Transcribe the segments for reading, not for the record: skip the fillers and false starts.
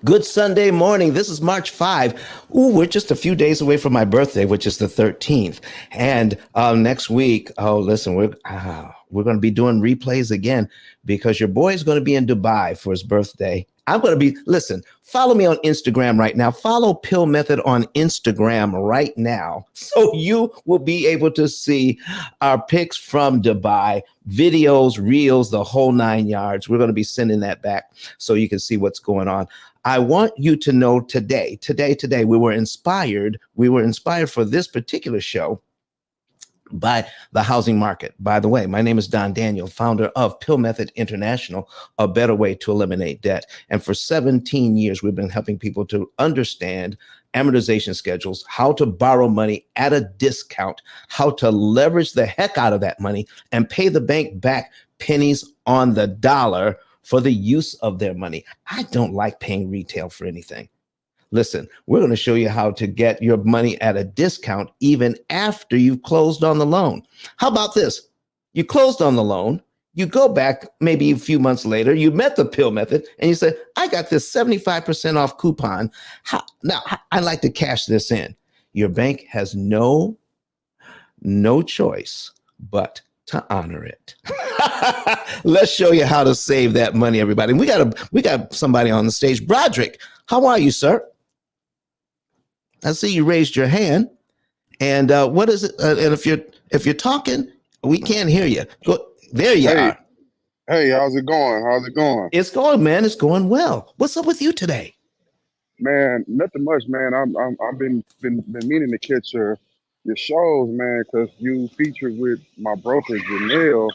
Good Sunday morning. This is March 5. Ooh, we're just a few days away from my birthday, which is the 13th. And next week, listen, we're going to be doing replays again because your boy is going to be in Dubai for his birthday. I'm going to be, listen, follow me on Instagram right now. Follow P.I.L.L Method on Instagram right now. So you will be able to see our pics from Dubai, videos, reels, the whole 9 yards. We're going to be sending that back so you can see what's going on. I want you to know today, we were inspired for this particular show by the housing market. By the way, my name is Don Daniel, founder of P.I.L.L Method International, a better way to eliminate debt. And for 17 years, we've been helping people to understand amortization schedules, how to borrow money at a discount, how to leverage the heck out of that money and pay the bank back pennies on the dollar for the use of their money. I don't like paying retail for anything. Listen, we're going to show you how to get your money at a discount even after you've closed on the loan. How about this? You closed on the loan, you go back maybe a few months later, you met the P.I.L.L Method, and you say, I got this 75% off coupon. Now, I'd like to cash this in. Your bank has no choice but to honor it. Let's show you how to save that money, everybody. We got somebody on the stage. Broderick, how are you, sir? I see you raised your hand, and what is it? And if you're talking, we can't hear you. There you are. Hey, how's it going? How's it going? It's going, man. It's going well. What's up with you today? Man, nothing much, man. I've been meaning to catch your shows, man, because you featured with my broker Janelle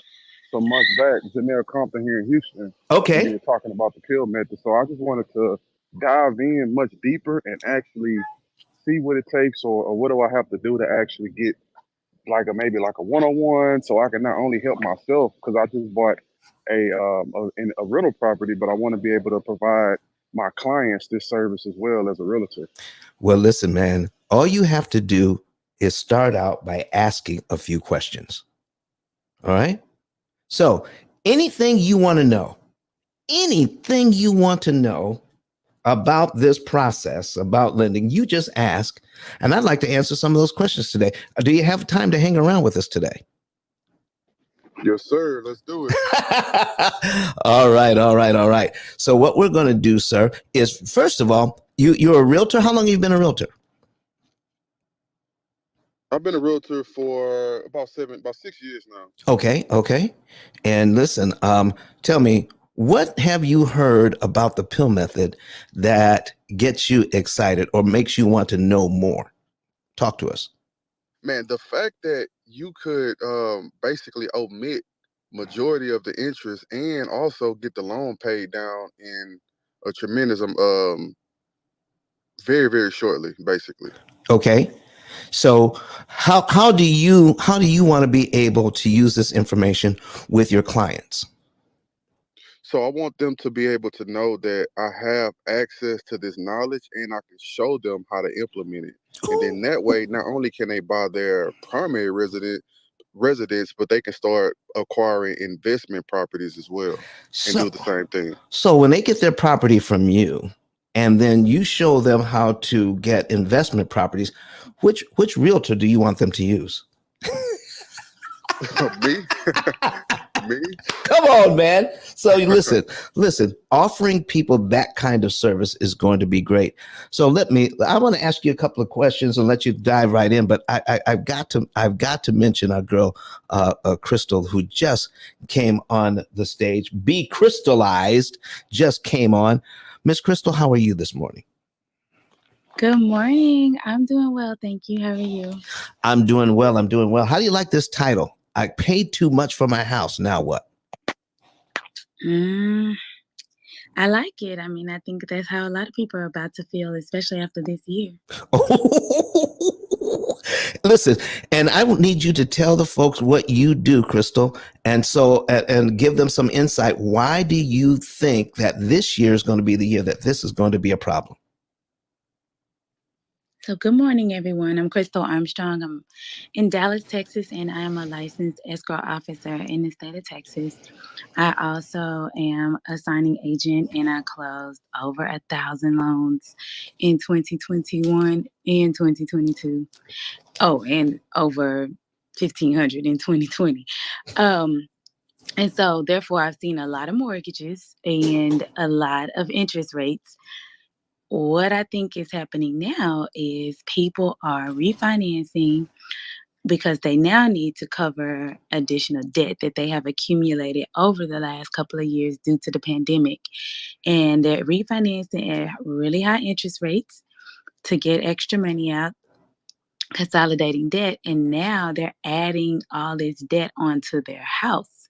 some months back. Janelle Compton here in Houston. Okay. You were talking about the P.I.L.L Method, so I just wanted to dive in much deeper and actually see what it takes, or what do I have to do to actually get maybe like a one-on-one, so I can not only help myself, because I just bought a rental property, but I want to be able to provide my clients this service as well as a realtor. Well, listen, man, all you have to do is start out by asking a few questions. All right. So anything you want to know about this process, about lending, you just ask. And I'd like to answer some of those questions today. Do you have time to hang around with us today? Yes, sir. Let's do it. All right. So what we're going to do, sir, is first of all, you're a realtor. How long have you been a realtor? I've been a realtor for about 6 years now. Okay. And listen, tell me, what have you heard about the P.I.L.L Method that gets you excited or makes you want to know more? Talk to us. Man, the fact that you could basically omit majority of the interest and also get the loan paid down in a tremendous very, very shortly, basically. Okay. So how do you want to be able to use this information with your clients? So I want them to be able to know that I have access to this knowledge and I can show them how to implement it. And then that way, not only can they buy their primary residence, but they can start acquiring investment properties as well and do the same thing. So when they get their property from you and then you show them how to get investment properties, which realtor do you want them to use? Me? Me? Come on, man. So listen, offering people that kind of service is going to be great. So I want to ask you a couple of questions and let you dive right in, but I've got to mention our girl, Crystal, who just came on the stage. Be Crystallized just came on. Miss Crystal, how are you this morning? Good morning. I'm doing well. Thank you. How are you? I'm doing well. How do you like this title? I paid too much for my house. Now what? I like it. I mean, I think that's how a lot of people are about to feel, especially after this year. Listen, and I need you to tell the folks what you do, Crystal, and give them some insight. Why do you think that this year is going to be the year that this is going to be a problem? So, good morning, everyone. I'm Crystal Armstrong. I'm in Dallas, Texas, and I am a licensed escrow officer in the state of Texas. I also am a signing agent, and I closed over 1,000 loans in 2021 and 2022. Oh, and over 1,500 in 2020. Um, and so, therefore, I've seen a lot of mortgages and a lot of interest rates. What I think is happening now is people are refinancing because they now need to cover additional debt that they have accumulated over the last couple of years due to the pandemic. And they're refinancing at really high interest rates to get extra money out, consolidating debt. And now they're adding all this debt onto their house,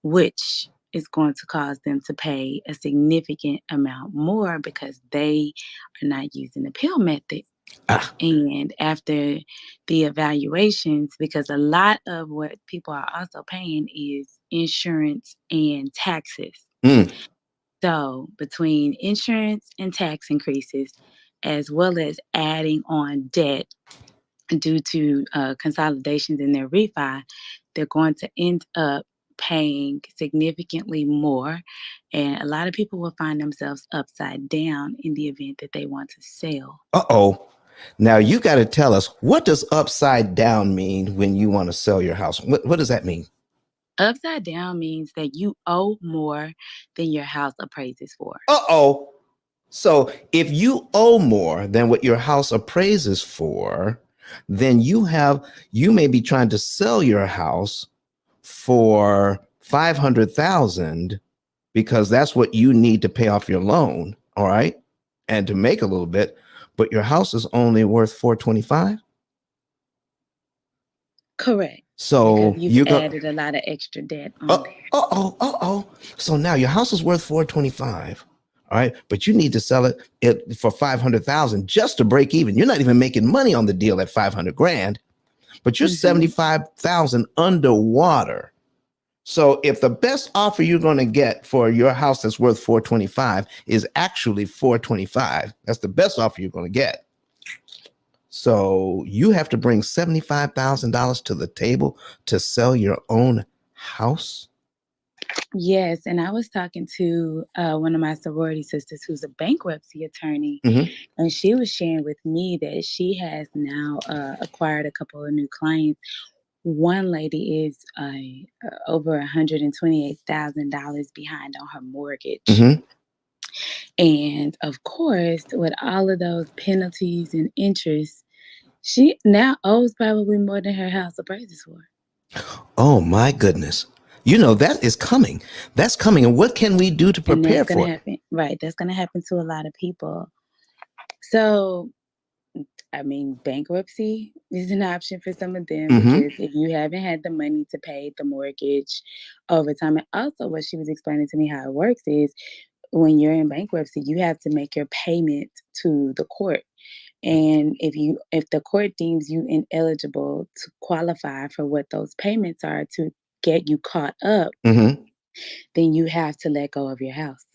which is going to cause them to pay a significant amount more because they are not using the P.I.L.L method. Ah, And after the evaluations, because a lot of what people are also paying is insurance and taxes. mm, So between insurance and tax increases, as well as adding on debt due to consolidations in their refi, they're going to end up paying significantly more. And a lot of people will find themselves upside down in the event that they want to sell. uh-oh. Now you got to tell us, what does upside down mean when you want to sell your house? What does that mean? Upside down means that you owe more than your house appraises for. Uh-oh. So if you owe more than what your house appraises for, then you may be trying to sell your house for 500,000 because that's what you need to pay off your loan, all right? And to make a little bit, but your house is only worth 425. Correct. So Because you've you go, added a lot of extra debt on there. oh. So now your house is worth 425. All right, but you need to sell it for 500,000 just to break even. You're not even making money on the deal at 500 grand, but you're Mhm. 75,000 underwater. So if the best offer you're going to get for your house that's worth 425 is actually 425, that's the best offer you're going to get. So you have to bring $75,000 to the table to sell your own house. Yes, and I was talking to one of my sorority sisters who's a bankruptcy attorney, Mhm. and she was sharing with me that she has now acquired a couple of new clients. One lady is over $128,000 behind on her mortgage. Mhm. And of course, with all of those penalties and interest, she now owes probably more than her house appraises for. Oh my goodness. You know that is coming. That's coming. And what can we do to And that's prepare going to for it? happen. Right. That's going to happen to a lot of people. So, I mean, bankruptcy is an option for some of them Mhm. because if you haven't had the money to pay the mortgage over time, and also what she was explaining to me how it works is when you're in bankruptcy, you have to make your payment to the court. And if the court deems you ineligible to qualify for what those payments are to get you caught up, Mhm. then you have to let go of your house.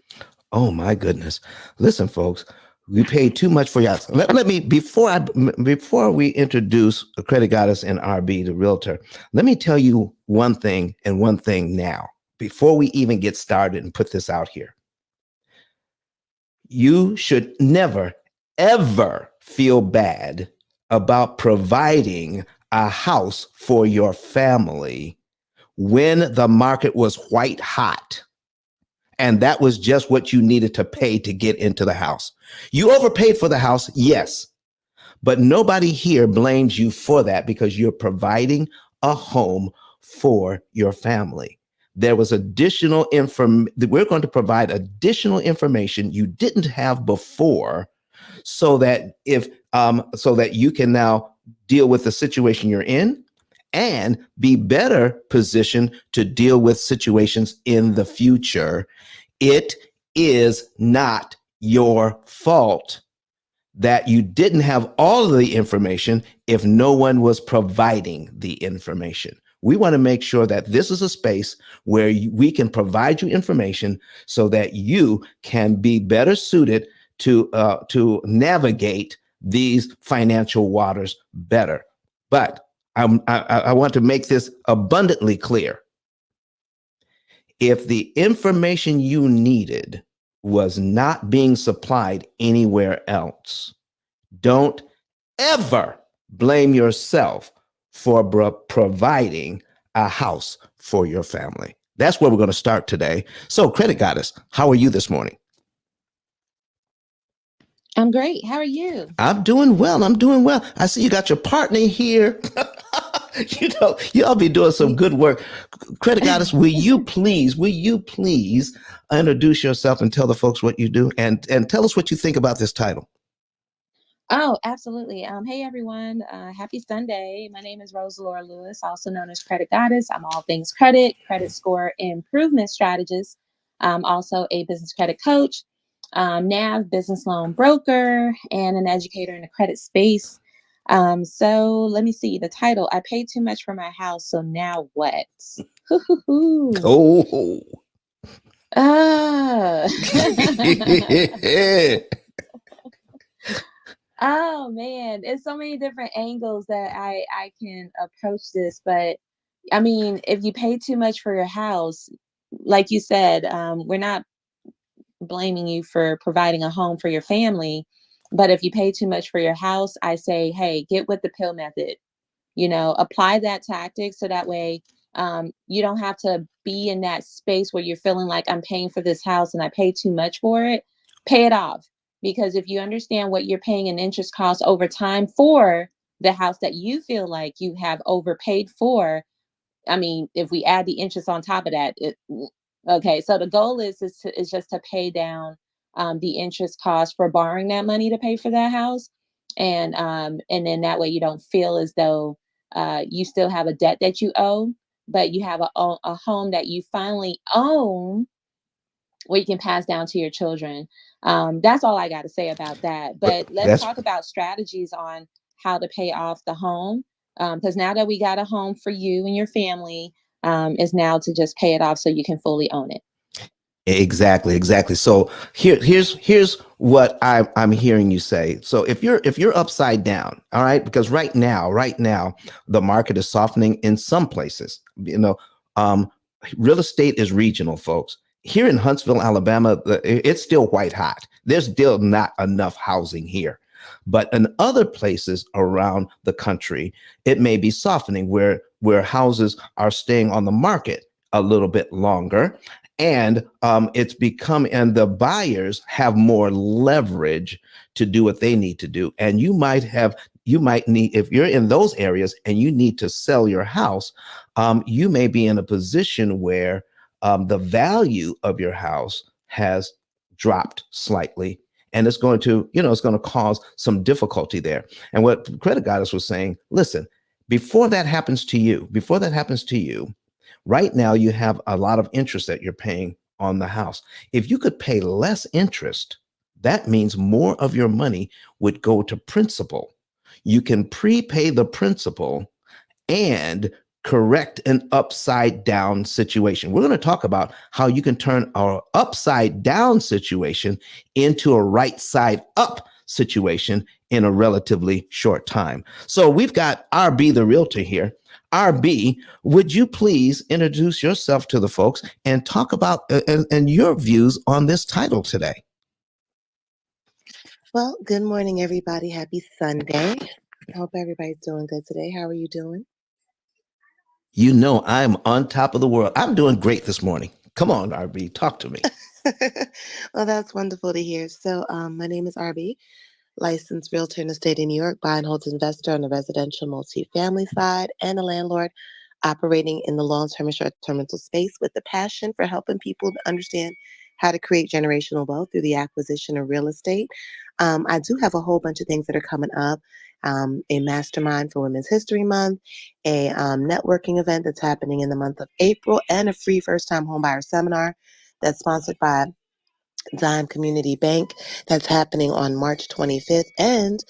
Oh my goodness. Listen, folks, we paid too much for your house. Let me before we introduce a credit goddess and RB, the realtor, let me tell you one thing and one thing now before we even get started and put this out here. You should never, ever feel bad about providing a house for your family when the market was white hot. And that was just what you needed to pay to get into the house. You overpaid for the house, yes, but nobody here blames you for that because you're providing a home for your family. There was additional information. We're going to provide additional information you didn't have before, so that so that you can now deal with the situation you're in and be better positioned to deal with situations in the future. It is not your fault that you didn't have all of the information if no one was providing the information. We want to make sure that this is a space where we can provide you information so that you can be better suited to navigate these financial waters better. But I want to make this abundantly clear. If the information you needed was not being supplied anywhere else, don't ever blame yourself for providing a house for your family. That's where we're going to start today. So, Credit Goddess, how are you this morning? I'm great. How are you? I'm doing well. I'm doing well. I see you got your partner here. Y'all be doing some good work. Credit Goddess, will you please introduce yourself and tell the folks what you do and tell us what you think about this title? Oh, absolutely. Hey, everyone. Happy Sunday. My name is Rose Laura Lewis, also known as Credit Goddess. I'm all things credit score improvement strategist. I'm also a business credit coach, NAV business loan broker, and an educator in the credit space. So let me see the title. I paid too much for my house, so now what? Oh. Oh man, it's so many different angles that I can approach this, but I mean, if you pay too much for your house, like you said, we're not blaming you for providing a home for your family, but if you pay too much for your house, I say, hey, get with the pill method. Apply that tactic so that way you don't have to be in that space where you're feeling like I'm paying for this house and I pay too much for it. Pay it off. Because if you understand what you're paying in interest costs over time for the house that you feel like you have overpaid for, I mean, if we add the interest on top of that, okay. So the goal is just to pay down the interest cost for borrowing that money to pay for that house, and then that way you don't feel as though you still have a debt that you owe, but you have a home that you finally own where you can pass down to your children. That's all I got to say about that. But let's talk about strategies on how to pay off the home. Because now that we got a home for you and your family, is now to just pay it off so you can fully own it. Exactly. So here's what I'm hearing you say. So if you're upside down, all right, because right now the market is softening in some places. Real estate is regional, folks. Here in Huntsville, Alabama, it's still white hot. There's still not enough housing here. But in other places around the country, it may be softening where houses are staying on the market a little bit longer. And it's become, and the buyers have more leverage to do what they need to do. And you might need, if you're in those areas and you need to sell your house, you may be in a position where the value of your house has dropped slightly. And it's going to cause some difficulty there. And what Credit Goddess was saying, listen, before that happens to you, right now, you have a lot of interest that you're paying on the house. If you could pay less interest, that means more of your money would go to principal. You can prepay the principal and correct an upside down situation. We're going to talk about how you can turn our upside down situation into a right side up situation in a relatively short time. So we've got RB, the realtor here. RB, would you please introduce yourself to the folks and talk about and your views on this title today? Well, good morning, everybody. Happy Sunday. I hope everybody's doing good today. How are you doing? I'm on top of the world. I'm doing great this morning. Come on, RB, talk to me. Well, that's wonderful to hear. So my name is RB, licensed realtor in the state of New York, buy and hold investor on the residential multifamily side, and a landlord operating in the long-term and short-term rental space with a passion for helping people to understand how to create generational wealth through the acquisition of real estate. I do have a whole bunch of things that are coming up. A mastermind for Women's History Month, a networking event that's happening in the month of April, and a free first-time homebuyer seminar that's sponsored by Dime Community Bank. That's happening on March 25th. And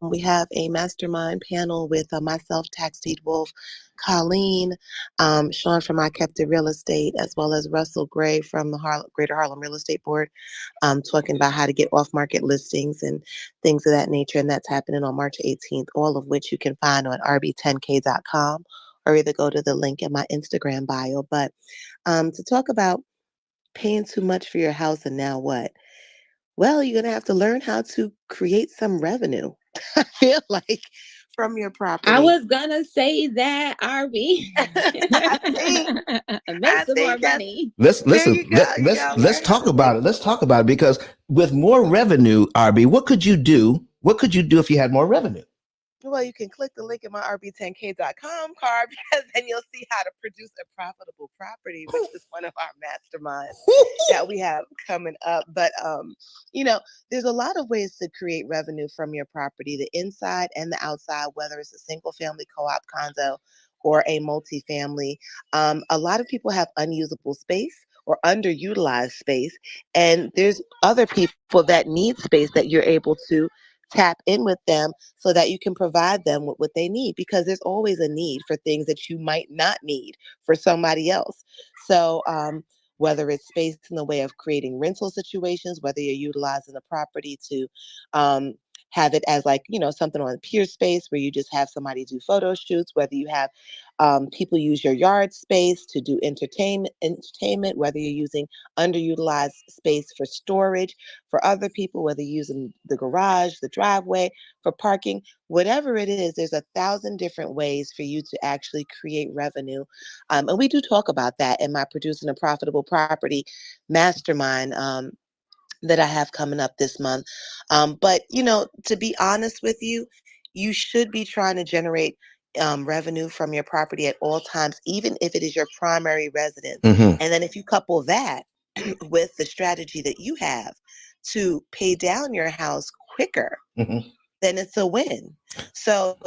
we have a mastermind panel with myself, Tax Deed Wolf, Colleen, Sean from I Kept It Real Estate, as well as Russell Gray from the Greater Harlem Real Estate Board, talking about how to get off market listings and things of that nature. And that's happening on March 18th, all of which you can find on rb10k.com or either go to the link in my Instagram bio. But to talk about paying too much for your house and now what? Well, you're going to have to learn how to create some revenue. I feel like from your I property. was gonna say that, RB. Make I some more think that's, money. Let's there listen. you go. You got to Let's learn how talk to about make it. some Let's talk money. about it because with more revenue, RB, what could you do? What could you do if you had more revenue? Well, you can click the link in my rb10k.com card because then you'll see how to produce a profitable property, which is one of our masterminds that we have coming up. But you know, there's a lot of ways to create revenue from your property, the inside and the outside, whether it's a single family co-op condo or a multifamily. A lot of people have unusable space or underutilized space, and there's other people that need space that you're able to tap in with them so that you can provide them with what they need, because there's always a need for things that you might not need for somebody else. So whether it's space in the way of creating rental situations, whether you're utilizing the property to have it as, like, something on peer space where you just have somebody do photo shoots, whether you have people use your yard space to do entertainment, whether you're using underutilized space for storage for other people, whether you're using the garage, the driveway for parking, whatever it is, there's 1,000 different ways for you to actually create revenue. And we do talk about that in my Producing a Profitable Property Mastermind that I have coming up this month. But, to be honest with you, you should be trying to generate revenue from your property at all times, even if it is your primary residence. Mm-hmm. And then if you couple that with the strategy that you have to pay down your house quicker, Mm-hmm. then it's a win. So,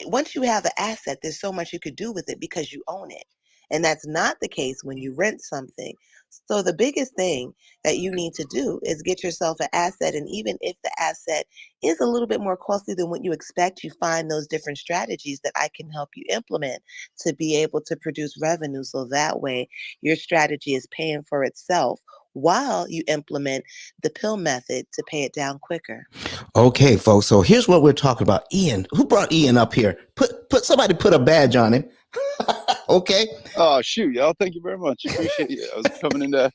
once you have an asset, there's so much you could do with it because you own it. And that's not the case when you rent something. So, the biggest thing that you need to do is get yourself an asset. And even if the asset is a little bit more costly than what you expect, you find those different strategies that I can help you implement to be able to produce revenue. So that way, your strategy is paying for itself while you implement the P.I.L.L method to pay it down quicker. Okay, folks. So here's what we're talking about. Ian, who brought Ian up here? Somebody put a badge on him. Okay. Oh, shoot, y'all. Thank you very much. Appreciate you. I was coming in to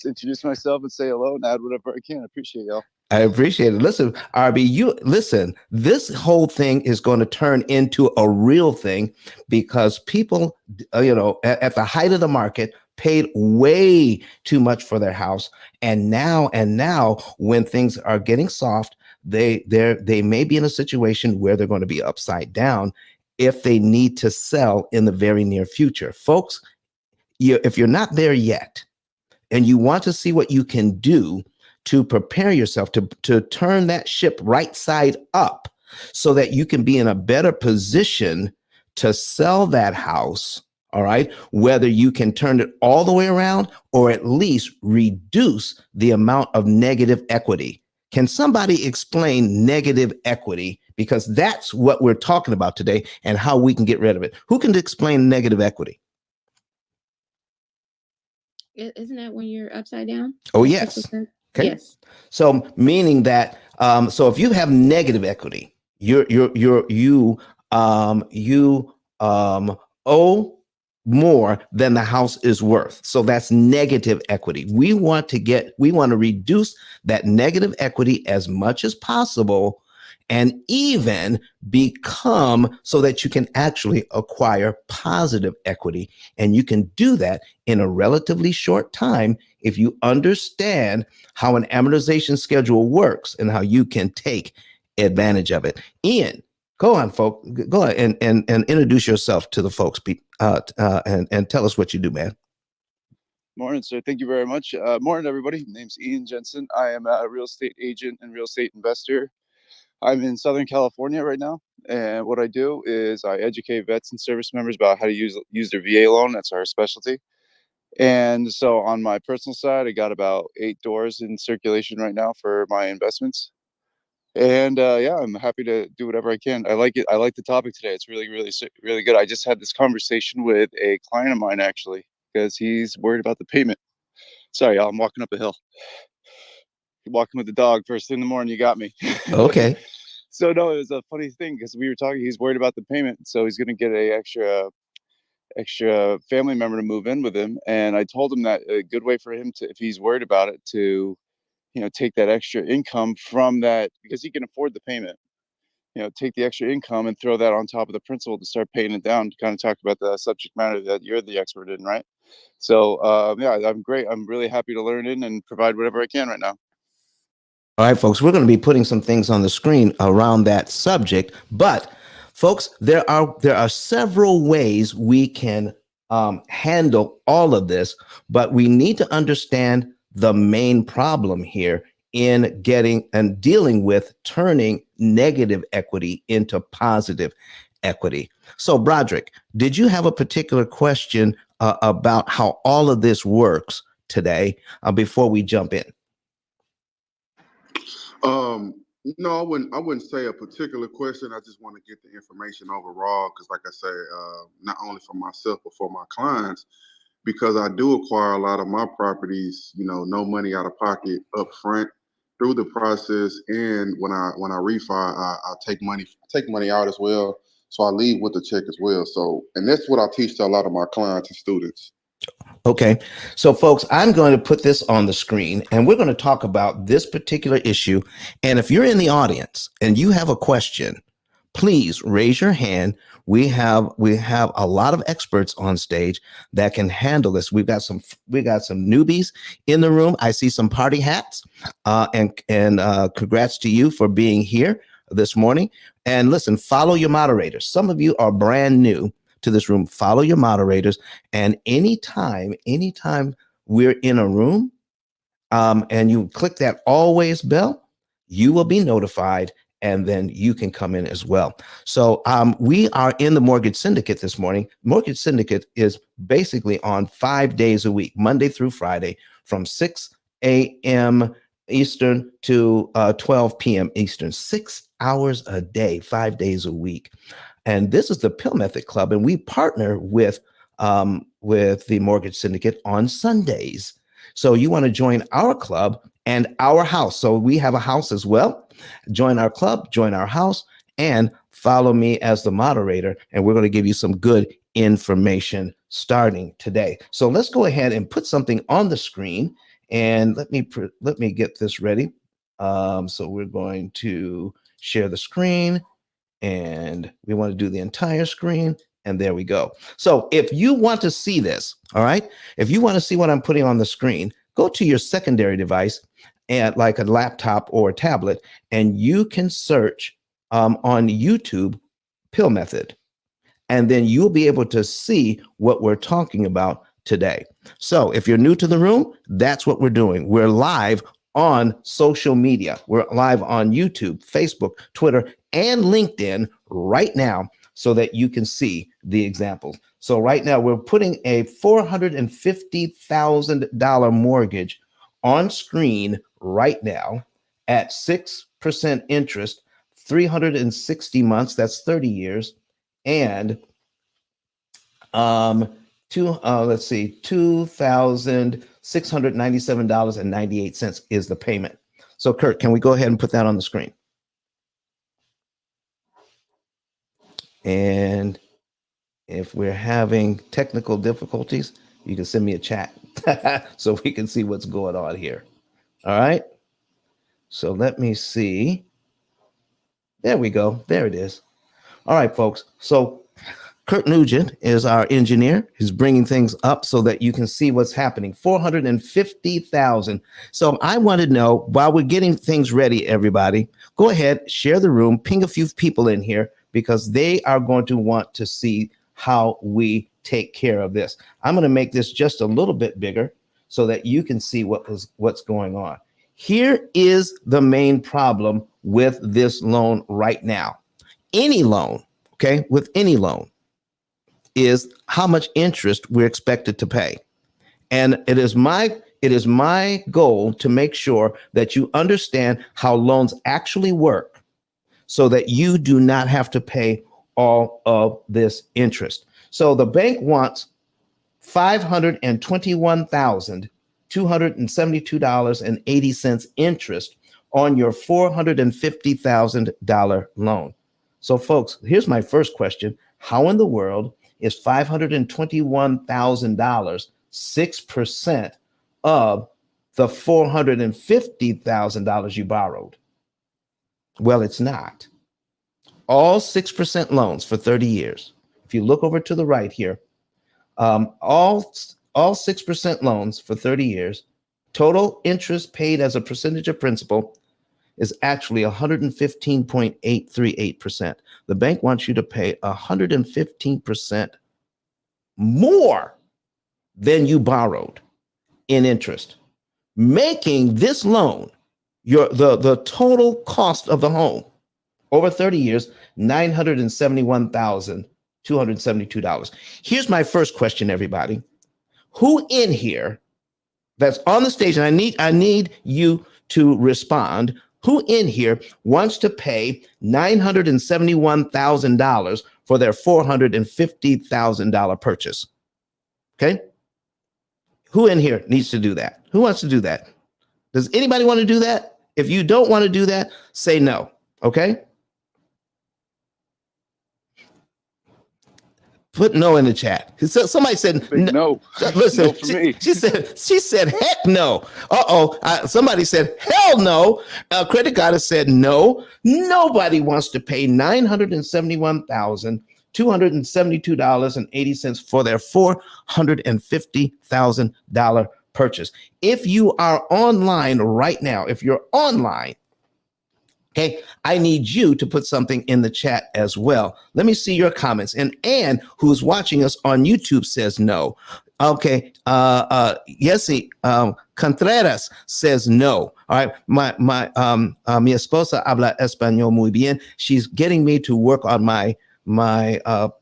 introduce myself and say hello and add whatever I can. I appreciate y'all. I appreciate it. Listen, RB, you listen, this whole thing is going to turn into a real thing because people, at the height of the market, paid way too much for their house. And now when things are getting soft, they may be in a situation where they're going to be upside down if they need to sell in the very near future. Folks, if you're not there yet, and you want to see what you can do to prepare yourself to turn that ship right side up so that you can be in a better position to sell that house. All right. Whether you can turn it all the way around or at least reduce the amount of negative equity. Can somebody explain negative equity? Because that's what we're talking about today and how we can get rid of it. Who can explain negative equity? Isn't that when you're upside down? Oh, Like yes. Okay. Yes. So meaning that, so if you have negative equity, you owe more than the house is worth. So that's negative equity. We want to reduce that negative equity as much as possible and even become so that you can actually acquire positive equity. And you can do that in a relatively short time if you understand how an amortization schedule works and how you can take advantage of it. Ian, go on, folks. Go ahead and introduce yourself to the folks, and tell us what you do, man. Morning, sir. Thank you very much. Morning, everybody. My name's Ian Jensen. I am a real estate agent and real estate investor. I'm in Southern California right now. And what I do is I educate vets and service members about how to use their VA loan. That's our specialty. And so on my personal side, I got about 8 doors in circulation right now for my investments. And yeah, I'm happy to do whatever I can. I like it. I like the topic today. It's really, really, really good. I just had this conversation with a client of mine actually, because he's worried about the payment. Sorry, y'all, I'm walking up a hill. Walking with the dog first thing in the morning. You got me. Okay. So no, it was a funny thing because we were talking. He's worried about the payment, so he's going to get a extra family member to move in with him. And I told him that a good way for him to, if he's worried about it, to take that extra income from that because he can afford the payment. Take the extra income and throw that on top of the principal to start paying it down. To kind of talk about the subject matter that you're the expert in, right? So yeah, I'm great. I'm really happy to learn in and provide whatever I can right now. All right, folks, we're going to be putting some things on the screen around that subject. But, folks, there are several ways we can handle all of this, but we need to understand the main problem here in getting and dealing with turning negative equity into positive equity. So, Broderick, did you have a particular question about how all of this works today before we jump in? No, I wouldn't say a particular question. I just want to get the information overall because, like I say, not only for myself but for my clients, because I do acquire a lot of my properties, no money out of pocket up front through the process, and when I refi, I take money out as well. So I leave with the check as well. So, and that's what I teach to a lot of my clients and students. Okay, so folks, I'm going to put this on the screen and we're going to talk about this particular issue. And if you're in the audience and you have a question, please raise your hand. We have a lot of experts on stage that can handle this. We got some newbies in the room. I see some party hats, and congrats to you for being here this morning. And listen, follow your moderators. Some of you are brand new to this room. Follow your moderators, and anytime we're in a room, and you click that always bell, you will be notified, and then you can come in as well. So we are in the Mortgage Syndicate this morning. Mortgage Syndicate is basically on 5 days a week, Monday through Friday, from 6 a.m. Eastern to 12 p.m. Eastern, 6 hours a day, 5 days a week. And this is the P.I.L.L Method Club, and we partner with the Mortgage Syndicate on Sundays. So you want to join our club and our house. So we have a house as well. Join our club, join our house, and follow me as the moderator. And we're going to give you some good information starting today. So let's go ahead and put something on the screen. And let me get this ready. So we're going to share the screen. And we want to do the entire screen. And there we go. So if you want to see this, all right, if you want to see what I'm putting on the screen, go to your secondary device and like a laptop or a tablet, and you can search on YouTube P.I.L.L Method. And then you'll be able to see what we're talking about today. So if you're new to the room, that's what we're doing. We're live on social media. We're live on YouTube, Facebook, Twitter, and LinkedIn right now so that you can see the examples. So right now we're putting a $450,000 mortgage on screen right now at 6% interest, 360 months, that's 30 years, and let's see, $2,697.98 is the payment. So Kurt, can we go ahead and put that on the screen? And if we're having technical difficulties, you can send me a chat so we can see what's going on here. All right. So let me see. There we go. There it is. All right, folks. So Kurt Nugent is our engineer. He's bringing things up so that you can see what's happening. 450,000. So I want to know, while we're getting things ready, everybody, go ahead, share the room, ping a few people in here because they are going to want to see how we take care of this. I'm going to make this just a little bit bigger so that you can see what's going on. Here is the main problem with this loan right now. Any loan, okay, with any loan, is how much interest we're expected to pay. And it is my goal to make sure that you understand how loans actually work so that you do not have to pay all of this interest. So the bank wants $521,272.80 interest on your $450,000 loan. So, folks, here's my first question. How in the world is $521,000 6% of the $450,000 you borrowed? Well, it's not. All 6% loans for 30 years. If you look over to the right here, all 6% loans for 30 years, total interest paid as a percentage of principal is actually 115.838%. The bank wants you to pay 115% more than you borrowed in interest, making this loan the total cost of the home over 30 years, $971,272. Here's my first question, everybody. Who in here that's on the stage, and I need you to respond, who in here wants to pay $971,000 for their $450,000 purchase? Okay? Who in here needs to do that? Who wants to do that? Does anybody want to do that? If you don't want to do that, say no. Okay? Put no in the chat. Somebody said no. Listen, no for me. She said heck no. Somebody said hell no. Credit Goddess said no. Nobody wants to pay $971,272.80 for their $450,000 purchase. If you are online right now, if you're online, okay, I need you to put something in the chat as well. Let me see your comments. And Ann, who's watching us on YouTube, says no. Okay, Yesi Contreras says no. All right, mi esposa habla español muy bien. She's getting me to work on my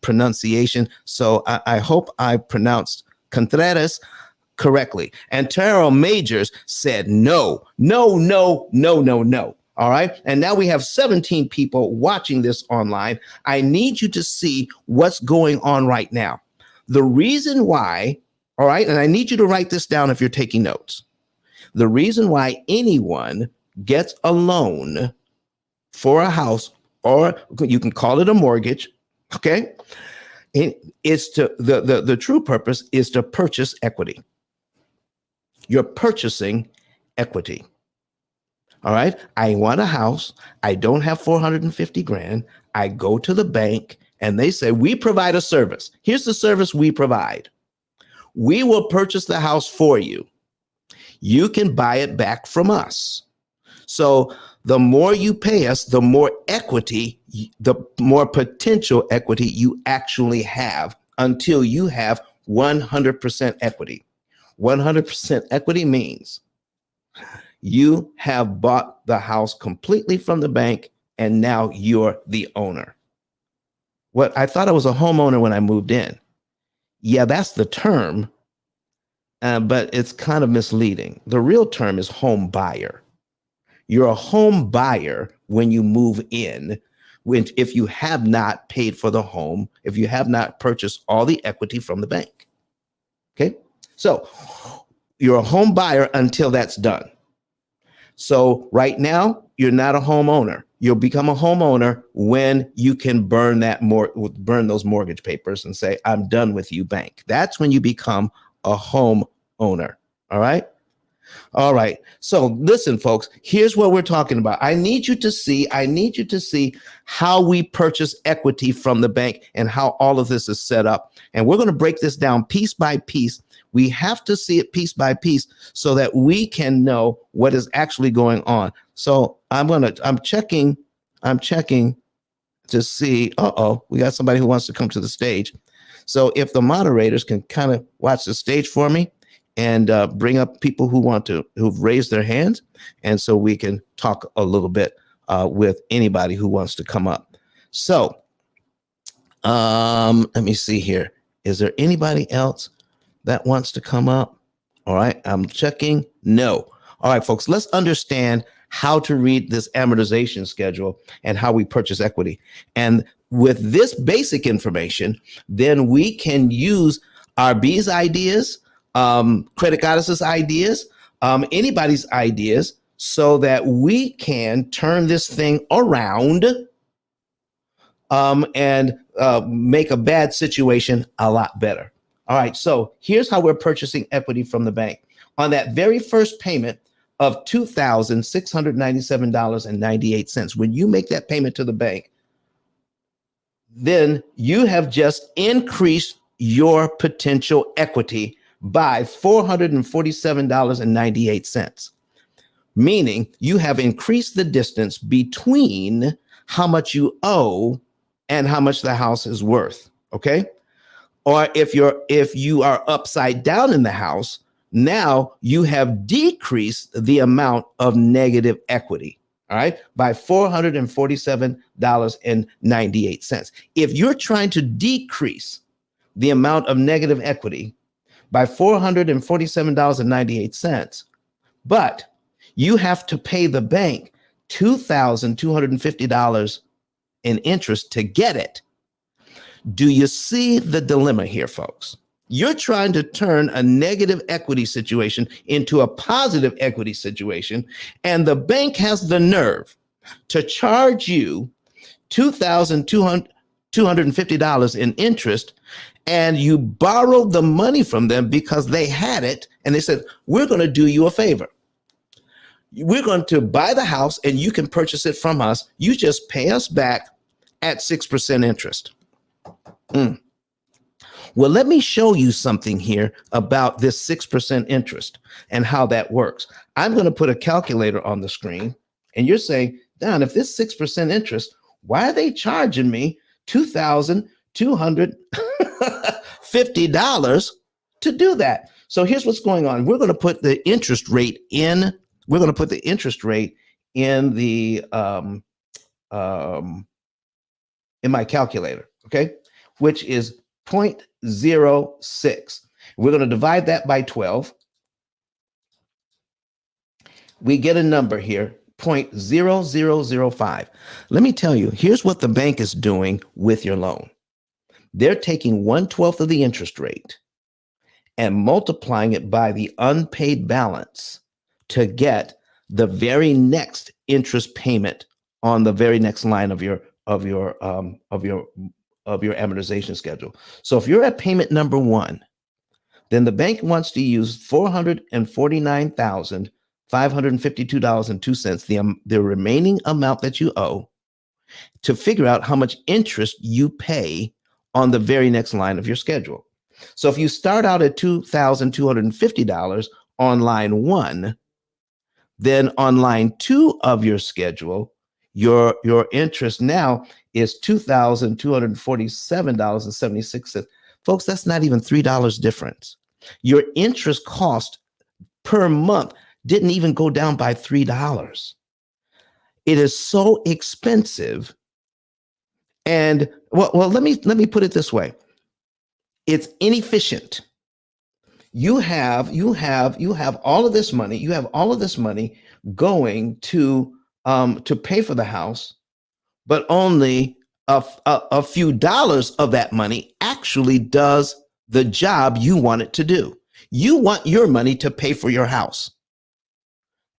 pronunciation. So I hope I pronounced Contreras correctly. And Taro Majors said no, no, no, no, no, no. All right. And now we have 17 people watching this online. I need you to see what's going on right now. The reason why, all right, and I need you to write this down if you're taking notes. The reason why anyone gets a loan for a house, or you can call it a mortgage, okay, is to the true purpose is to purchase equity. You're purchasing equity. All right. I want a house. I don't have 450 grand. I go to the bank and they say, we provide a service. Here's the service we provide. We will purchase the house for you. You can buy it back from us. So the more you pay us, the more equity, the more potential equity you actually have until you have 100% equity. 100% equity means you have bought the house completely from the bank, and now you're the owner. What I thought I was a homeowner when I moved in. Yeah, that's the term, but it's kind of misleading. The real term is home buyer. You're a home buyer when you move in, if you have not paid for the home, if you have not purchased all the equity from the bank. Okay, so you're a home buyer until that's done. So right now, you're not a homeowner. You'll become a homeowner when you can burn those mortgage papers and say, I'm done with you, bank. That's when you become a homeowner. All right. All right. So listen, folks, here's what we're talking about. I need you to see how we purchase equity from the bank and how all of this is set up. And we're going to break this down piece by piece. We have to see it piece by piece so that we can know what is actually going on. So I'm checking to see, we got somebody who wants to come to the stage. So if the moderators can kind of watch the stage for me and bring up people who've raised their hands. And so we can talk a little bit with anybody who wants to come up. So let me see here. Is there anybody else that wants to come up? All right, I'm checking. No. All right, folks, let's understand how to read this amortization schedule and how we purchase equity. And with this basic information, then we can use RB's ideas, Credit Goddess's ideas, anybody's ideas, so that we can turn this thing around and make a bad situation a lot better. All right, so here's how we're purchasing equity from the bank. On that very first payment of $2,697.98, when you make that payment to the bank, then you have just increased your potential equity by $447.98, meaning you have increased the distance between how much you owe and how much the house is worth. Okay. Or if you are upside down in the house, now you have decreased the amount of negative equity, all right, by $447.98. If you're trying to decrease the amount of negative equity by $447.98, but you have to pay the bank $2,250 in interest to get it. Do you see the dilemma here, folks? You're trying to turn a negative equity situation into a positive equity situation, and the bank has the nerve to charge you $2,250 in interest, and you borrowed the money from them because they had it, and they said, we're going to do you a favor. We're going to buy the house, and you can purchase it from us. You just pay us back at 6% interest. Well, let me show you something here about this 6% interest and how that works. I'm going to put a calculator on the screen, and you're saying, Don, if this 6% interest, why are they charging me $2,250 to do that? So here's what's going on. We're going to put the interest rate in. We're going to put the interest rate in the in my calculator, okay, which is 0.06. We're going to divide that by 12. We get a number here, 0.0005. Let me tell you, here's what the bank is doing with your loan. They're taking 1/12 of the interest rate and multiplying it by the unpaid balance to get the very next interest payment on the very next line of your amortization schedule. So if you're at payment number 1, then the bank wants to use $449,552.02, the remaining amount that you owe, to figure out how much interest you pay on the very next line of your schedule. So if you start out at $2,250 on line 1, then on line 2 of your schedule, your interest now is $2,247.76. Folks, that's not even $3 difference. Your interest cost per month didn't even go down by $3. It is so expensive. And well, let me put it this way. It's inefficient. You have all of this money. You have all of this money going to pay for the house, but only a few dollars of that money actually does the job you want it to do. You want your money to pay for your house,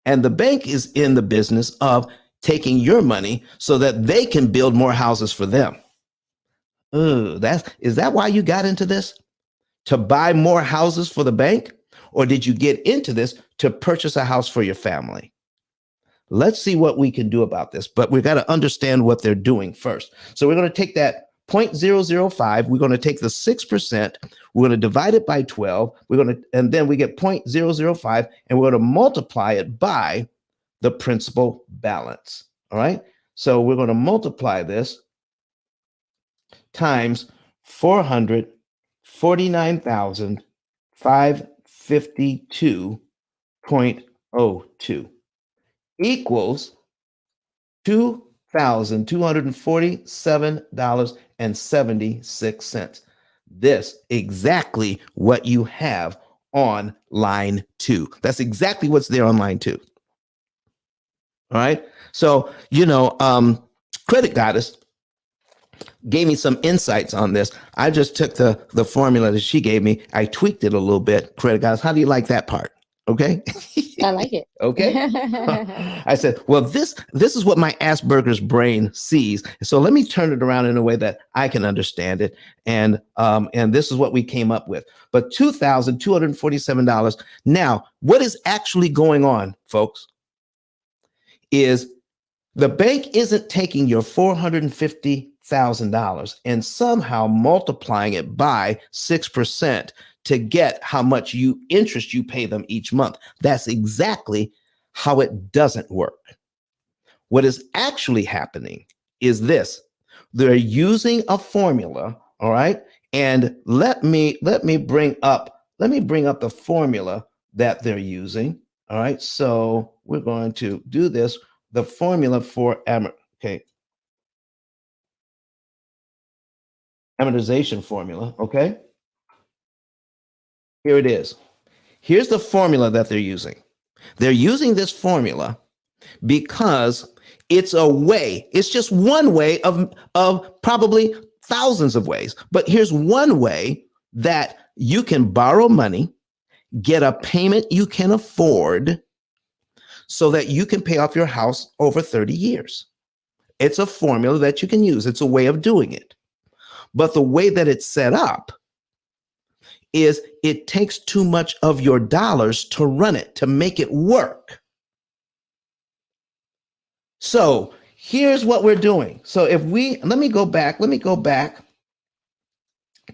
and the bank is in the business of taking your money so that they can build more houses for them. Is that why you got into this? To buy more houses for the bank? Or did you get into this to purchase a house for your family? Let's see what we can do about this, but we've got to understand what they're doing first. So we're going to take that 0.005, we're going to take the 6%, we're going to divide it by 12, and then we get 0.005, and we're going to multiply it by the principal balance. All right. So we're going to multiply this times 449,552.02 equals $2,247.76. This exactly what you have on line 2. That's exactly what's there on line 2. All right. So, Credit Goddess gave me some insights on this. I just took the formula that she gave me. I tweaked it a little bit. Credit Goddess, how do you like that part? Okay. I like it. Okay. I said, well, this is what my Asperger's brain sees. So let me turn it around in a way that I can understand it. And this is what we came up with. But $2,247. Now, what is actually going on, folks, is the bank isn't taking your $450,000 and somehow multiplying it by 6% to get how much interest you pay them each month. That's exactly how it doesn't work. What is actually happening is this. They're using a formula, all right? And let me bring up the formula that they're using. All right. So we're going to do this. The formula for amortization formula. Okay. Here it is. Here's the formula that they're using. They're using this formula because it's a way. It's just one way of probably thousands of ways. But here's one way that you can borrow money, get a payment you can afford so that you can pay off your house over 30 years. It's a formula that you can use. It's a way of doing it. But the way that it's set up is it takes too much of your dollars to run it, to make it work. So here's what we're doing. So let me go back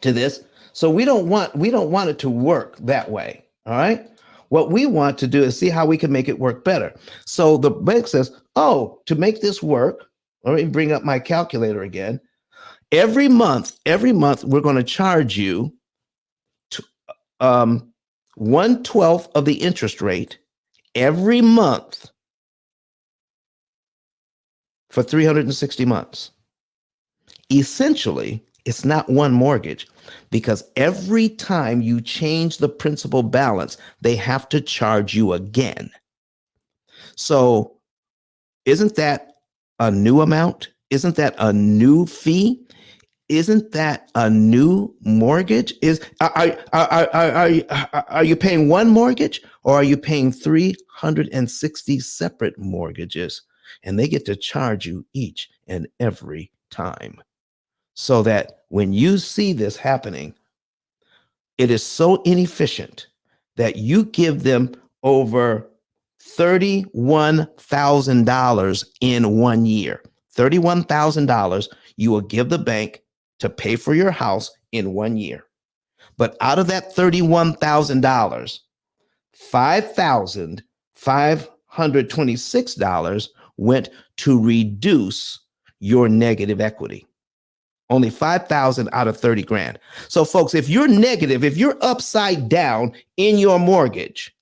to this. So we don't want it to work that way. All right. What we want to do is see how we can make it work better. So the bank says, to make this work, let me bring up my calculator again. Every month, we're going to charge you 1/12 of the interest rate every month for 360 months. Essentially, it's not one mortgage because every time you change the principal balance, they have to charge you again. So isn't that a new amount? Isn't that a new fee? Isn't that a new mortgage? Are you paying one mortgage or are you paying 360 separate mortgages? And they get to charge you each and every time. So that when you see this happening, it is so inefficient that you give them over $31,000 in 1 year. $31,000 you will give the bank to pay for your house in 1 year. But out of that $31,000, $5,526 went to reduce your negative equity. Only $5,000 out of 30 grand. So folks, if you're negative, if you're upside down in your mortgage,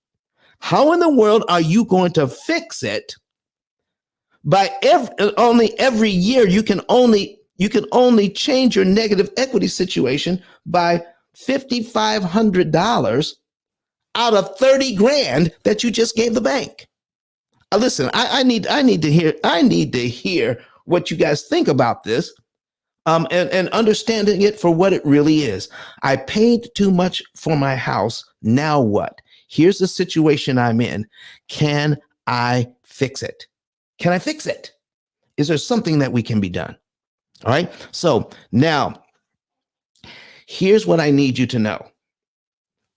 how in the world are you going to fix it? By every year, you can only change your negative equity situation by $5,500 out of 30 grand that you just gave the bank. Listen, I need to hear what you guys think about this. And understanding it for what it really is. I paid too much for my house. Now what? Here's the situation I'm in. Can I fix it? Can I fix it? Is there something that we can be done? All right. So now, here's what I need you to know.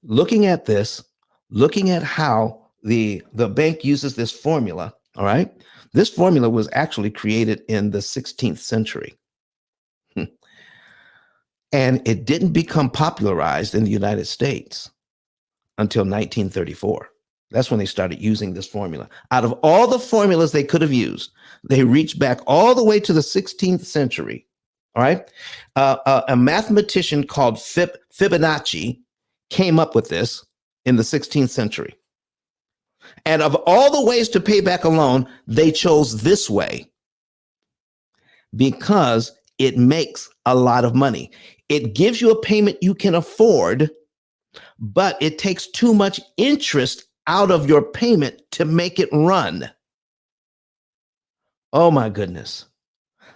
Looking at this, looking at how the bank uses this formula. All right. This formula was actually created in the 16th century. And it didn't become popularized in the United States until 1934. That's when they started using this formula. Out of all the formulas they could have used, they reached back all the way to the 16th century. All right. A mathematician called Fibonacci came up with this in the 16th century. And of all the ways to pay back a loan, they chose this way because it makes a lot of money. It gives you a payment you can afford, but it takes too much interest out of your payment to make it run. Oh my goodness.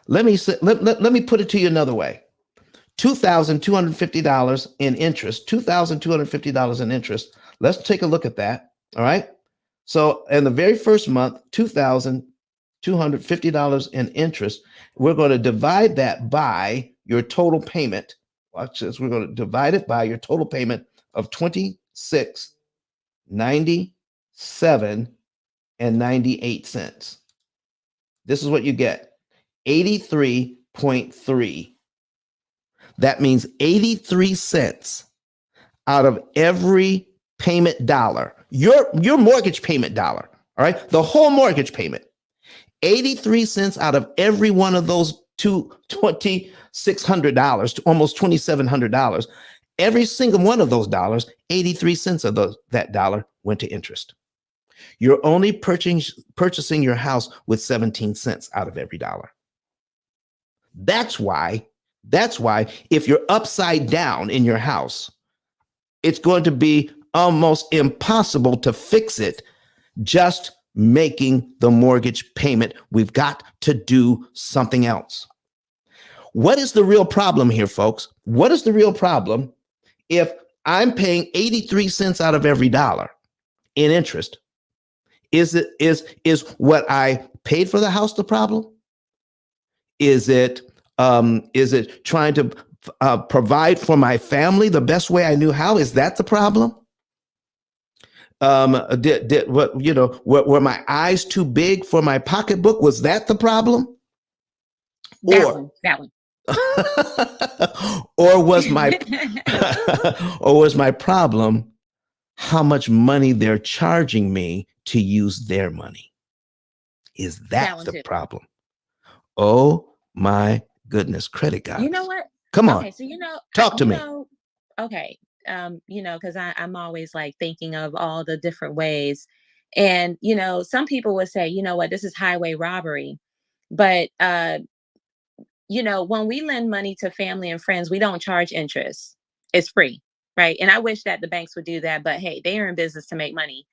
Let me put it to you another way. $2,250 in interest, $2,250 in interest. Let's take a look at that. All right. So in the very first month, $2,250 in interest. We're going to divide that by your total payment. Watch this. We're going to divide it by your total payment of $26.97.98. This is what you get. 83.3. That means 83 cents out of every payment dollar, your mortgage payment dollar, all right? The whole mortgage payment, 83 cents out of every one of those $2,600, almost $2,700, every single one of those dollars, 83 cents of that dollar went to interest. You're only purchasing your house with 17 cents out of every dollar. That's why if you're upside down in your house, it's going to be almost impossible to fix it just making the mortgage payment. We've got to do something else. What is the real problem here, folks? What is the real problem if I'm paying 83 cents out of every dollar in interest? Is what I paid for the house the problem? Is it trying to provide for my family the best way I knew how? Is that the problem? Were my eyes too big for my pocketbook? Was that the problem? That one. Or was my problem how much money they're charging me to use their money? Is that the problem? Oh my goodness, credit guys. You know what? Come on. Okay, so talk to me. Okay. Because I'm always like thinking of all the different ways. And, some people would say, you know what, this is highway robbery. But when we lend money to family and friends, we don't charge interest. It's free, right? And I wish that the banks would do that, but hey, they are in business to make money.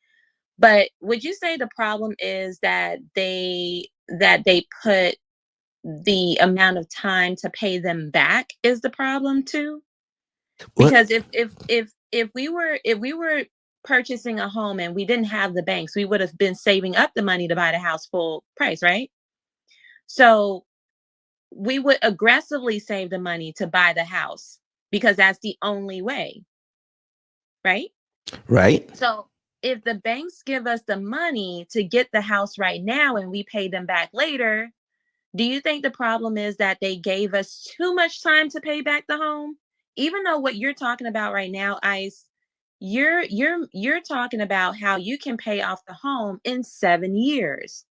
But would you say the problem is that they put the amount of time to pay them back is the problem too? Because if we were purchasing a home and we didn't have the banks, we would have been saving up the money to buy the house full price, right? So we would aggressively save the money to buy the house because that's the only way, right? Right. So if the banks give us the money to get the house right now and we pay them back later, do you think the problem is that they gave us too much time to pay back the home? Even though what you're talking about right now, Ice, you're talking about how you can pay off the home in 7 years.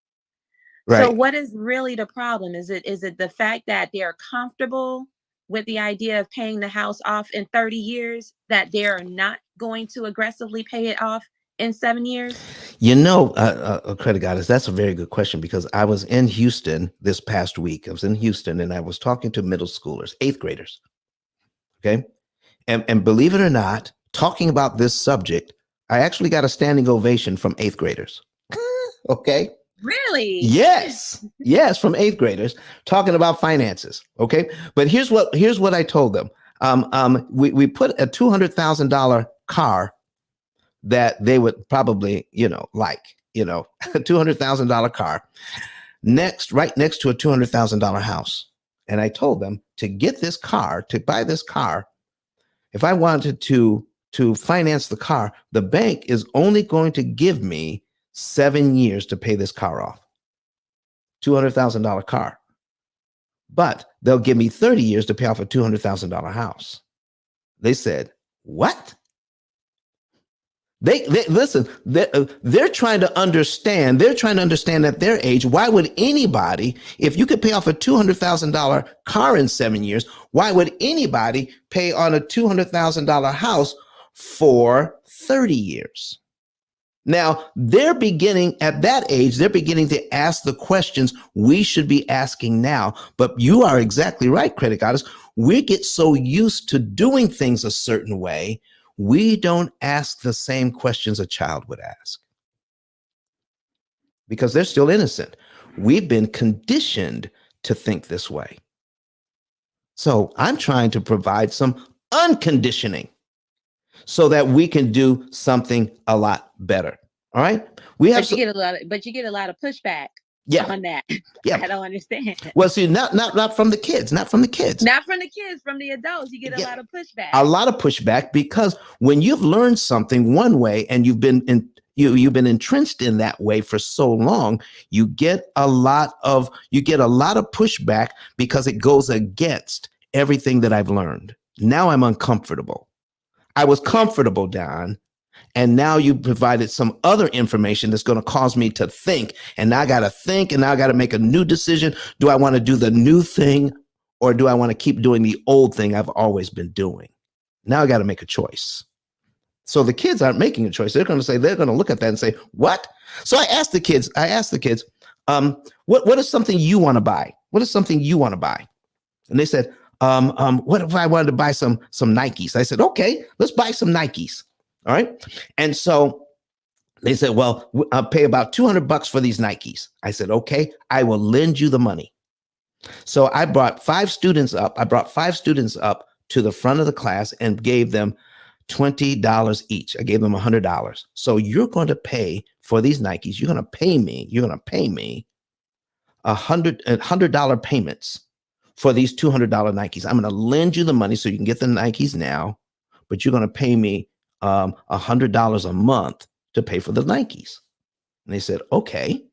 Right. So what is really the problem? Is it the fact that they're comfortable with the idea of paying the house off in 30 years, that they're not going to aggressively pay it off in 7 years? Credit Goddess, that's a very good question, because I was in Houston this past week. I was in Houston and I was talking to middle schoolers, 8th graders. Okay. And believe it or not, talking about this subject, I actually got a standing ovation from 8th graders. Okay. Really? Yes, from 8th graders talking about finances. Okay. But here's what I told them. We put a $200,000 car that they would probably, like, a $200,000 car right next to a $200,000 house. And I told them to buy this car, if I wanted to finance the car, the bank is only going to give me 7 years to pay this car off. $200,000 car. But they'll give me 30 years to pay off a $200,000 house. They said, what? They listen, they're trying to understand. They're trying to understand at their age, why would anybody, if you could pay off a $200,000 car in 7 years, why would anybody pay on a $200,000 house for 30 years? Now, they're beginning at that age, they're beginning to ask the questions we should be asking now. But you are exactly right, Credit Goddess. We get so used to doing things a certain way, we don't ask the same questions a child would ask because they're still innocent. We've been conditioned to think this way. So I'm trying to provide some unconditioning so that we can do something a lot better. All right. But you get a lot of pushback on that. Yeah. I don't understand. Well, see, not from the kids, Not from the kids, from the adults. You get a lot of pushback. A lot of pushback because when you've learned something one way and you've been entrenched in that way for so long, you get a lot of pushback because it goes against everything that I've learned. Now I'm uncomfortable. I was comfortable, Don, and now you provided some other information that's going to cause me to think. And now I got to think, and now I got to make a new decision. Do I want to do the new thing, or do I want to keep doing the old thing I've always been doing? Now I got to make a choice. So the kids aren't making a choice. They're going to look at that and say, what? So I asked the kids, what is something you want to buy? What is something you want to buy? And they said, what if I wanted to buy some Nikes? I said, okay, let's buy some Nikes. All right. And so they said, well, I'll pay about $200 for these Nikes. I said, okay, I will lend you the money. So I brought 5 students up to the front of the class and gave them $20 each. I gave them $100. So you're going to pay for these Nikes. You're going to pay me $100 payments for these $200 Nikes. I'm going to lend you the money so you can get the Nikes now, but you're going to pay me $100 a month to pay for the Nikes. And they said, okay.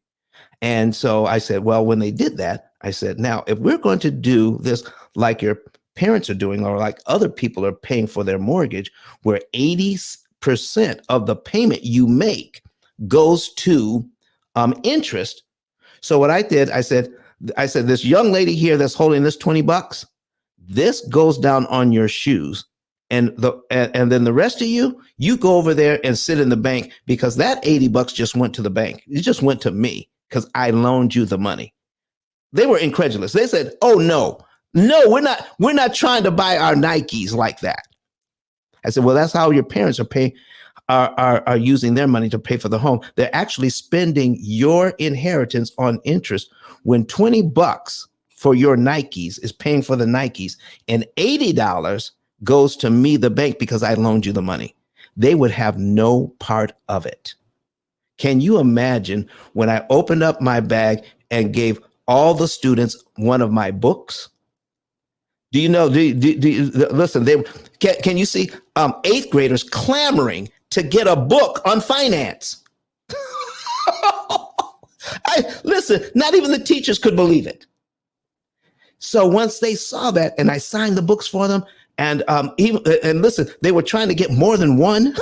And so I said, well, when they did that, I said, now, if we're going to do this like your parents are doing, or like other people are paying for their mortgage, where 80% of the payment you make goes to interest. So what I did, I said, this young lady here that's holding this $20, this goes down on your shoes. And then the rest of you go over there and sit in the bank, because that $80 just went to the bank. It just went to me because I loaned you the money. They were incredulous. They said, oh, no, we're not trying to buy our Nikes like that. I said, well, that's how your parents are using their money to pay for the home. They're actually spending your inheritance on interest when $20 for your Nikes is paying for the Nikes, and $80 goes to me, the bank, because I loaned you the money. They would have no part of it. Can you imagine when I opened up my bag and gave all the students one of my books? Do you know, listen, can you see 8th graders clamoring to get a book on finance? Listen, not even the teachers could believe it. So once they saw that, and I signed the books for them, and listen, they were trying to get more than one.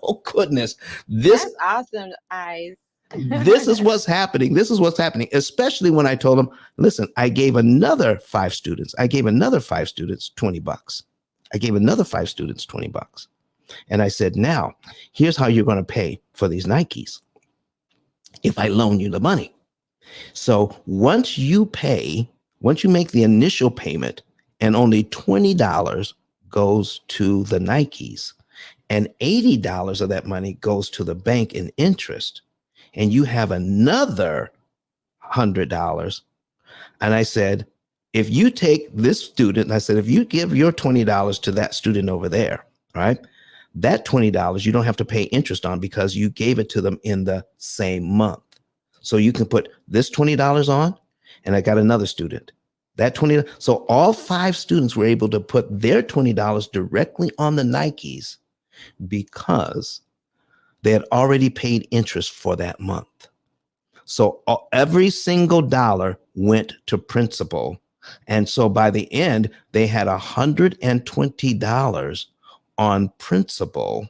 Oh goodness, that's awesome, Eyes. This is what's happening. Especially when I told them, listen, I gave another 5 students. $20. I gave another 5 students $20. And I said, now, here's how you're going to pay for these Nikes if I loan you the money. So once you make the initial payment, and only $20 goes to the Nikes, and $80 of that money goes to the bank in interest, and you have another $100. And I said, if you take this student, if you give your $20 to that student over there, right, that $20 you don't have to pay interest on because you gave it to them in the same month. So you can put this $20 on, and I got another student. That $20. So all 5 students were able to put their $20 directly on the Nikes because they had already paid interest for that month. So every single dollar went to principal. And so by the end, they had $120 on principal,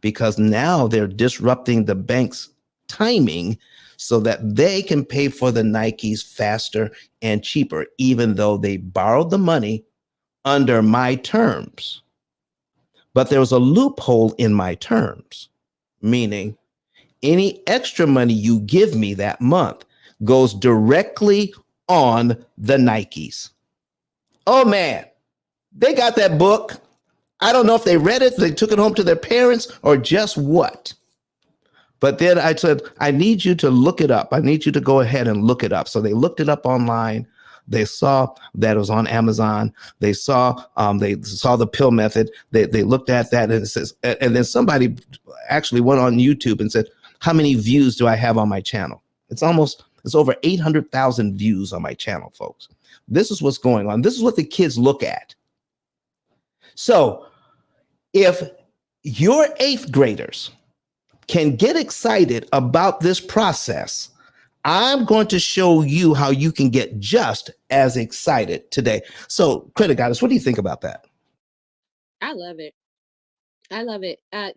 because now they're disrupting the bank's timing so that they can pay for the Nikes faster and cheaper, even though they borrowed the money under my terms. But there was a loophole in my terms, meaning any extra money you give me that month goes directly on the Nikes. Oh man, they got that book. I don't know if they read it, they took it home to their parents, or just what. But then I said, I need you to look it up. I need you to go ahead and look it up. So they looked it up online. They saw that it was on Amazon. They saw the pill method. They looked at that, and it says, and then somebody actually went on YouTube and said, how many views do I have on my channel? It's over 800,000 views on my channel, folks. This is what's going on. This is what the kids look at. So if your 8th graders can get excited about this process, I'm going to show you how you can get just as excited today. So, Credit Goddess, what do you think about that? I love it. I love it. I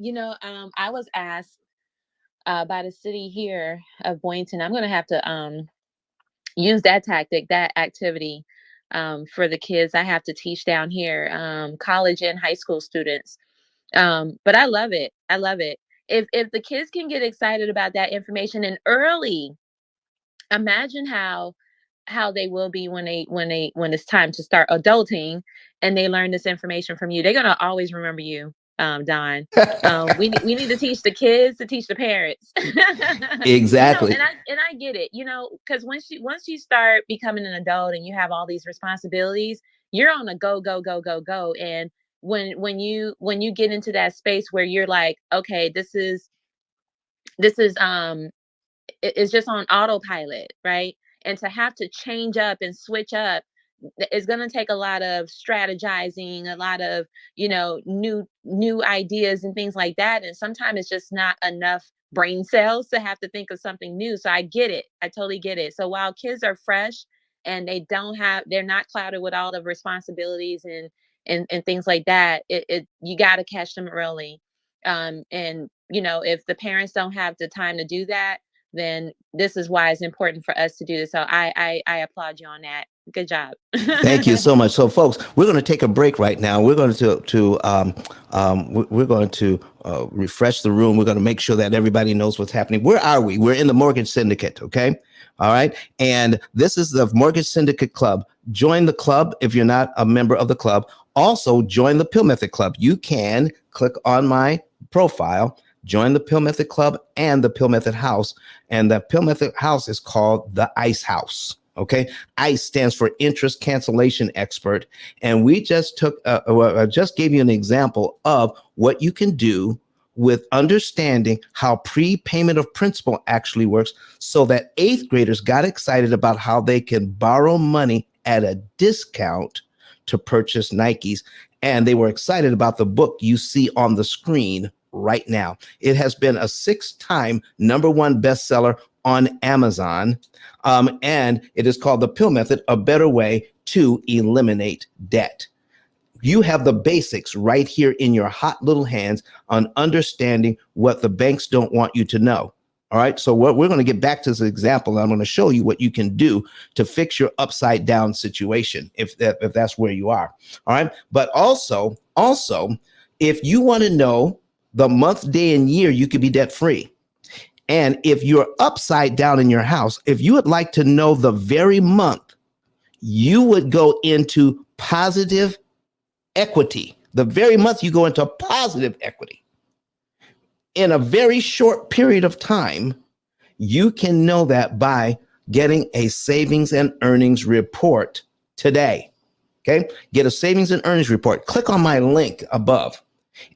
was asked by the city here of Boynton. I'm going to have to use that tactic, that activity for the kids I have to teach down here, college and high school students. But I love it. I love it. If the kids can get excited about that information and early, imagine how they will be when it's time to start adulting and they learn this information from you. They're gonna always remember you, Don. We need to teach the kids to teach the parents. Exactly. And I get it, because once you start becoming an adult and you have all these responsibilities, you're on a go. And when you get into that space where you're like, okay, this is it's just on autopilot, right? And to have to change up and switch up is going to take a lot of strategizing, a lot of new ideas and things like that. And sometimes it's just not enough brain cells to have to think of something new. So I get it. I totally get it. So while kids are fresh and they're not clouded with all the responsibilities and things like that, you got to catch them early. And if the parents don't have the time to do that, then this is why it's important for us to do this. So I applaud you on that. Good job. Thank you so much. So, folks, we're going to take a break right now. We're going to refresh the room. We're going to make sure that everybody knows what's happening. Where are we? We're in the Mortgage Syndicate. Okay. All right. And this is the Mortgage Syndicate Club. Join the club if you're not a member of the club. Also, join the Pill Method Club. You can click on my profile, join the Pill Method Club and the Pill Method House. And the Pill Method House is called the ICE House. Okay. ICE stands for Interest Cancellation Expert. And we just I just gave you an example of what you can do with understanding how prepayment of principal actually works, so that 8th graders got excited about how they can borrow money at a discount to purchase Nikes. And they were excited about the book you see on the screen right now. It has been a 6-time #1 bestseller on Amazon. And it is called The Pill Method, A Better Way to Eliminate Debt. You have the basics right here in your hot little hands on understanding what the banks don't want you to know. All right. So we're going to get back to this example. I'm going to show you what you can do to fix your upside down situation if that's where you are. All right. But also, if you want to know the month, day, and year you could be debt free, and if you're upside down in your house, if you would like to know the very month you would go into positive equity, the very month you go into positive equity in a very short period of time, you can know that by getting a savings and earnings report today. Okay. Get a savings and earnings report. Click on my link above,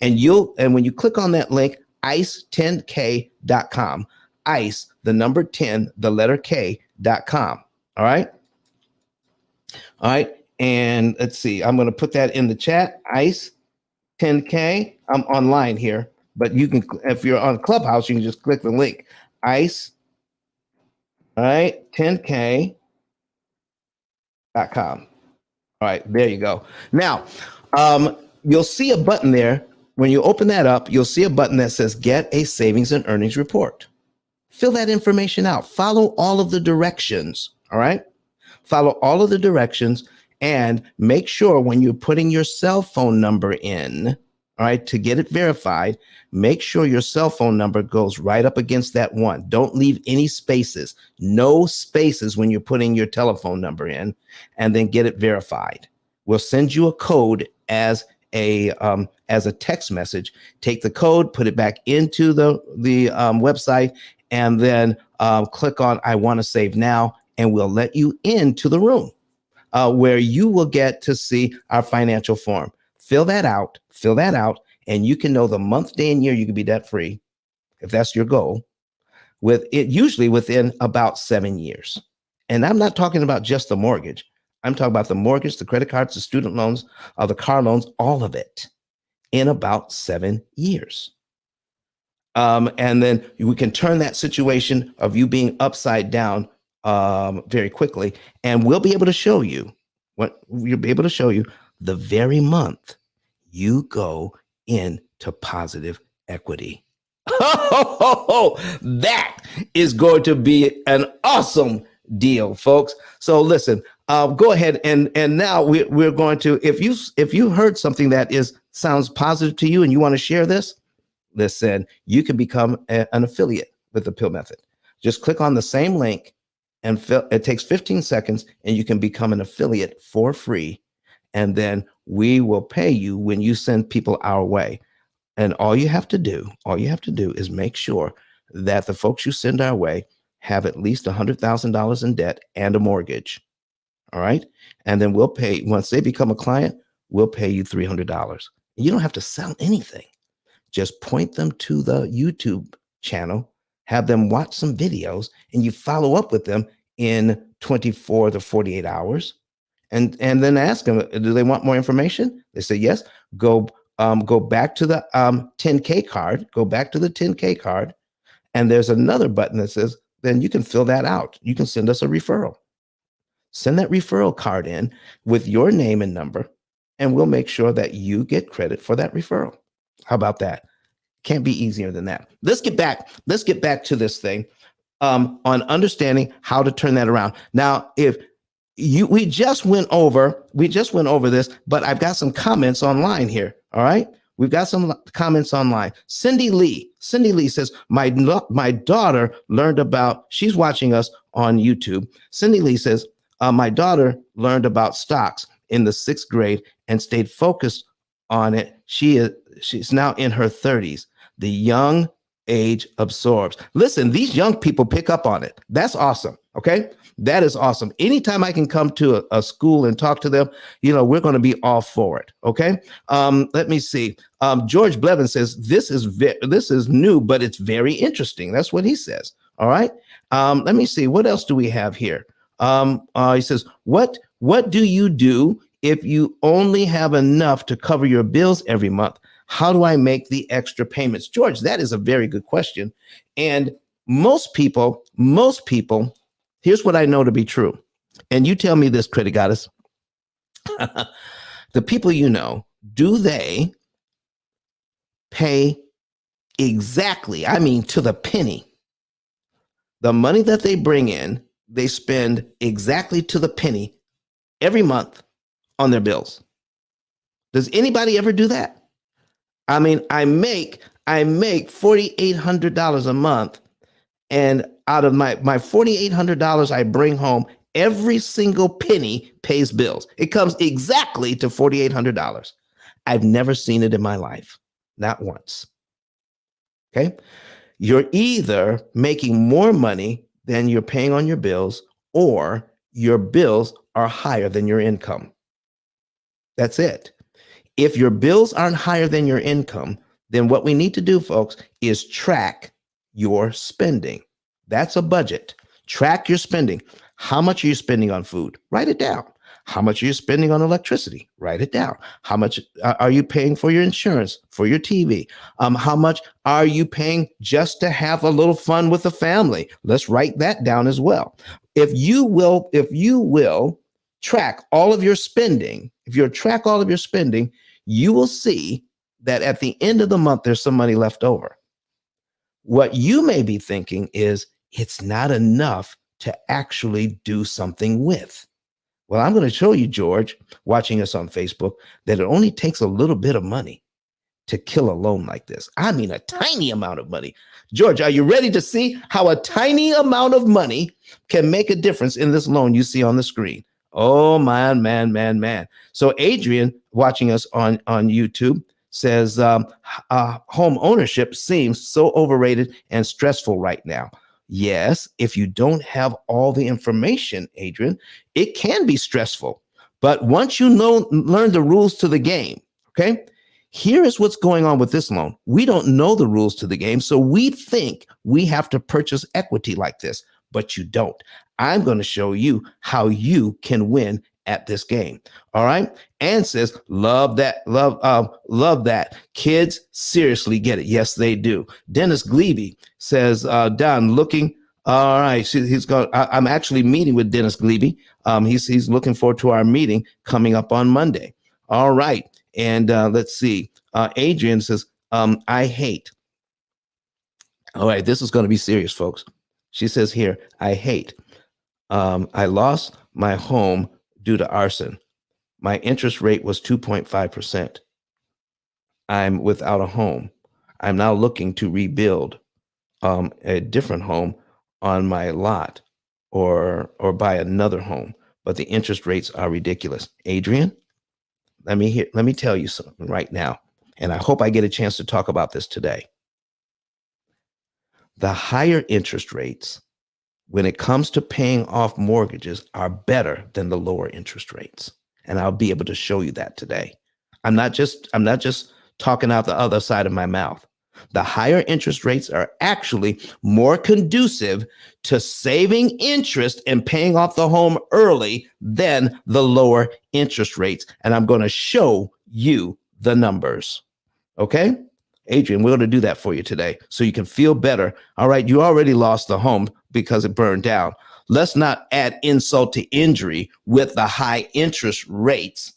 and when you click on that link, ice10k.com, ICE, the number 10, the letter K.com. All right. All right. And let's see, I'm going to put that in the chat. ICE 10K. I'm online here, but you can, if you're on Clubhouse, you can just click the link. ICE. All right. 10K.com. All right. There you go. Now, you'll see a button there. When you open that up, you'll see a button that says Get a Savings and Earnings Report. Fill that information out. Follow all of the directions. All right. Follow all of the directions and make sure when you're putting your cell phone number in, all right, to get it verified, make sure your cell phone number goes right up against that one. Don't leave any spaces, no spaces when you're putting your telephone number in, and then get it verified. We'll send you a code as as a text message. Take the code, put it back into the website, and then click on I want to save now, and we'll let you into the room where you will get to see our financial form. Fill that out, and you can know the month, day, and year you can be debt free, if that's your goal, with it usually within about 7 years. And I'm not talking about just the mortgage. I'm talking about the mortgage, the credit cards, the student loans, the car loans, all of it in about 7 years. And then we can turn that situation of you being upside down very quickly. And we'll be able to show you the very month you go into positive equity. That is going to be an awesome deal, folks. So listen, go ahead and now we're going to, if you heard something that sounds positive to you and you want to share this, listen, you can become an affiliate with the P.I.L. method. Just click on the same link and it takes 15 seconds and you can become an affiliate for free. And then we will pay you when you send people our way. And all you have to do is make sure that the folks you send our way have at least $100,000 in debt and a mortgage. All right. And then we'll pay, once they become a client, we'll pay you $300. You don't have to sell anything. Just point them to the YouTube channel, have them watch some videos, and you follow up with them in 24 to 48 hours. And then ask them, do they want more information? They say yes. Go back to the 10K card. Go back to the 10K card. And there's another button that says, then you can fill that out. You can send us a referral. Send that referral card in with your name and number, and we'll make sure that you get credit for that referral. How about that? Can't be easier than that. Let's get back to this thing on understanding how to turn that around. Now, we just went over this, but I've got some comments online here. All right. We've got some comments online. Cindy Lee says, my daughter learned about, she's watching us on YouTube. Cindy Lee says, my daughter learned about stocks in the 6th grade and stayed focused on it. She's now in her 30s. The young age absorbs. Listen, these young people pick up on it. That's awesome. Okay. That is awesome. Anytime I can come to a school and talk to them, we're going to be all for it. Okay. Let me see. George Blevin says, this is new, but it's very interesting. That's what he says. All right. Let me see. What else do we have here? He says, what do you do if you only have enough to cover your bills every month? How do I make the extra payments? George, that is a very good question. And most people, here's what I know to be true. And you tell me this, Critic Goddess. The people do they pay exactly, to the penny, the money that they bring in, they spend exactly to the penny every month on their bills? Does anybody ever do that? I make $4,800 a month, and out of my $4,800 I bring home, every single penny pays bills. It comes exactly to $4,800. I've never seen it in my life, not once. Okay, you're either making more money than you're paying on your bills, or your bills are higher than your income. That's it. If your bills aren't higher than your income, then what we need to do, folks, is track your spending. That's a budget. Track your spending. How much are you spending on food? Write it down. How much are you spending on electricity? Write it down. How much are you paying for your insurance, for your TV? How much are you paying just to have a little fun with the family? Let's write that down as well. If you will track all of your spending, you will see that at the end of the month, there's some money left over. What you may be thinking is it's not enough to actually do something with. Well, I'm going to show you, George, watching us on Facebook, that it only takes a little bit of money to kill a loan like this. A tiny amount of money. George, are you ready to see how a tiny amount of money can make a difference in this loan you see on the screen? Oh man. So Adrian, watching us on YouTube, says home ownership seems so overrated and stressful right now. Yes, if you don't have all the information, Adrian, it can be stressful. But once you learn the rules to the game, okay? Here is what's going on with this loan. We don't know the rules to the game, so we think we have to purchase equity like this, but you don't. I'm going to show you how you can win at this game. All right. Ann says, love that. Love that. Kids seriously get it. Yes, they do. Dennis Glebe says, Don, looking. All right. He's going. I'm actually meeting with Dennis Glebe. He's looking forward to our meeting coming up on Monday. All right. And let's see. Adrian says, I hate. All right. This is going to be serious, folks. She says here, I hate. I lost my home due to arson. My interest rate was 2.5%. I'm without a home. I'm now looking to rebuild a different home on my lot or buy another home, but the interest rates are ridiculous. Adrian, let me tell you something right now, and I hope I get a chance to talk about this today. The higher interest rates when it comes to paying off mortgages are better than the lower interest rates. And I'll be able to show you that today. I'm not just talking out the other side of my mouth. The higher interest rates are actually more conducive to saving interest and paying off the home early than the lower interest rates. And I'm going to show you the numbers. Okay? Adrian, we're going to do that for you today so you can feel better. All right, you already lost the home because it burned down. Let's not add insult to injury with the high interest rates.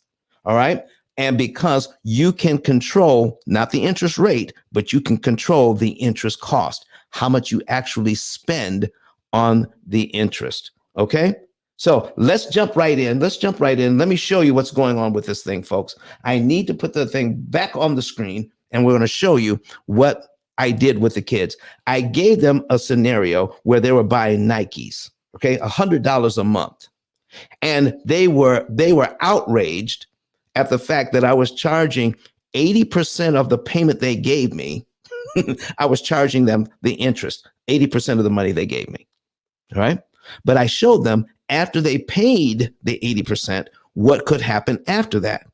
All right. And because you can control not the interest rate, but you can control the interest cost, how much you actually spend on the interest. Okay. So let's jump right in. Let me show you what's going on with this thing, folks. I need to put the thing back on the screen and we're going to show you what I did with the kids. I gave them a scenario where they were buying Nikes, okay, $100 a month. And they were outraged at the fact that I was charging 80% of the payment they gave me. I was charging them the interest, 80% of the money they gave me. All right. But I showed them after they paid the 80%, what could happen after that.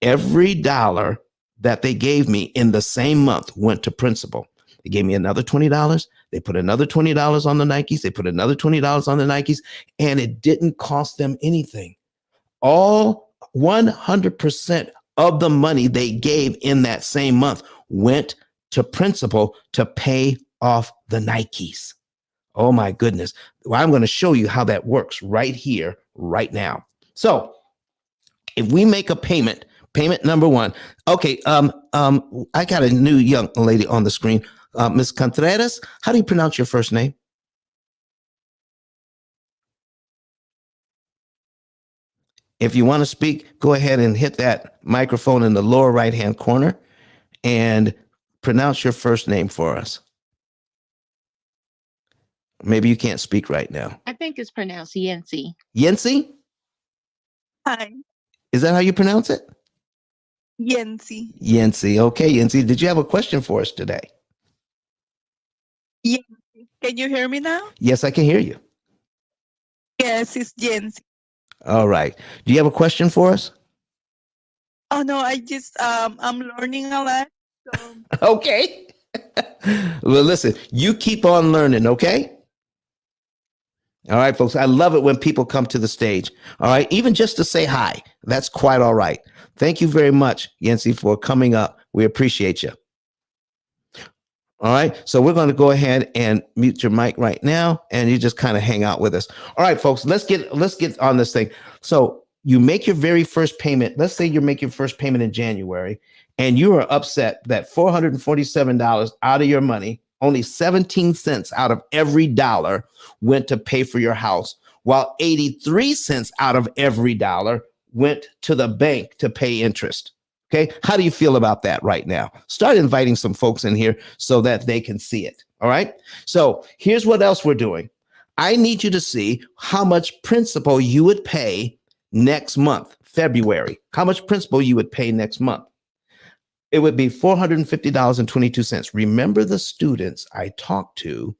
Every dollar that they gave me in the same month went to principal. They gave me another $20. They put another $20 on the Nikes. They put another $20 on the Nikes, and it didn't cost them anything. All 100% of the money they gave in that same month went to principal to pay off the Nikes. Oh my goodness. Well, I'm going to show you how that works right here, right now. So if we make a payment number one. Okay. I got a new young lady on the screen. Ms. Contreras, how do you pronounce your first name? If you want to speak, go ahead and hit that microphone in the lower right-hand corner and pronounce your first name for us. Maybe you can't speak right now. I think it's pronounced Yancy. Yancy? Hi, Is that how you pronounce it? Yancy. Yancy. Okay, Yancy. Did you have a question for us today? Yancy. Can you hear me now? Yes, I can hear you. Yes, it's Yancy. All right. Do you have a question for us? Oh no, I just I'm learning a lot. So Okay. Well, listen, you keep on learning, okay? All right, folks. I love it when people come to the stage. All right. Even just to say hi. That's quite all right. Thank you very much, Yancy, for coming up. We appreciate you. All right. So we're going to go ahead and mute your mic right now, and you just kind of hang out with us. All right, folks, let's get on this thing. So you make your very first payment. Let's say you make your first payment in January, and you are upset that $447 out of your money, only 17 cents out of every dollar went to pay for your house, while 83 cents out of every dollar went to the bank to pay interest. Okay. How do you feel about that right now? Start inviting some folks in here so that they can see it. All right. So here's what else we're doing. I need you to see how much principal you would pay next month, February. How much principal you would pay next month. It would be $450.22. Remember the students I talked to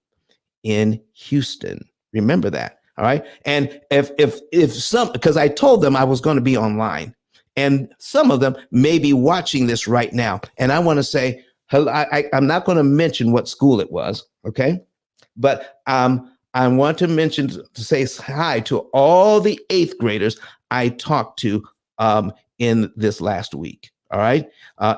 in Houston. Remember that. All right. And if some, because I told them I was going to be online, and some of them may be watching this right now. And I want to say, I'm not going to mention what school it was. Okay. But I want to mention to say hi to all the eighth graders I talked to in this last week. All right.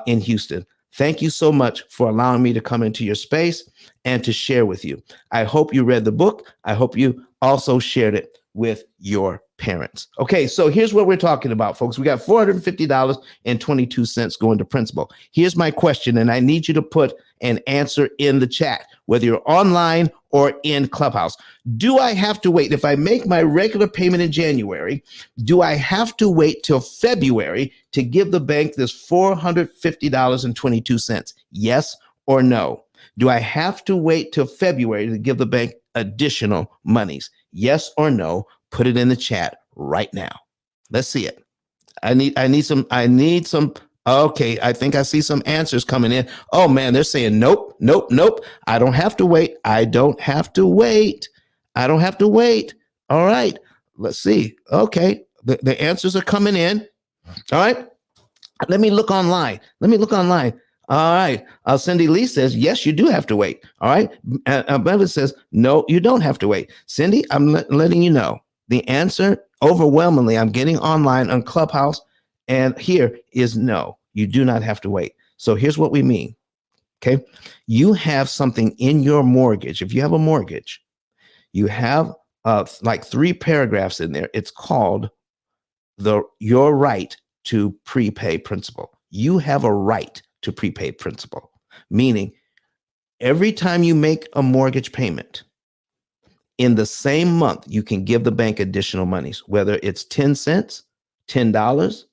In Houston. Thank you so much for allowing me to come into your space and to share with you. I hope you read the book. I hope you also shared it with your parents. Okay, so here's what we're talking about, folks. We got $450.22 going to principal. Here's my question, and I need you to put an answer in the chat, whether you're online or in Clubhouse. Do I have to wait? If I make my regular payment in January, do I have to wait till February to give the bank this $450.22? Yes or no? Do I have to wait till February to give the bank additional monies? Yes or no? Put it in the chat right now. Let's see it. I need some. Okay, I think I see some answers coming in. Oh man, they're saying nope, nope, nope. I don't have to wait. I don't have to wait. I don't have to wait. All right, let's see. Okay, the answers are coming in. All right, let me look online. All right, Cindy Lee says, yes, you do have to wait. All right, Bevan says, no, you don't have to wait. Cindy, I'm letting you know. The answer, overwhelmingly, I'm getting online on Clubhouse, and here is no, you do not have to wait. So here's what we mean, okay? You have something in your mortgage. If you have a mortgage, you have like 3 paragraphs in there. It's called your right to prepay principal. You have a right to prepaid principal, meaning every time you make a mortgage payment in the same month, you can give the bank additional monies, whether it's 10 cents, $10,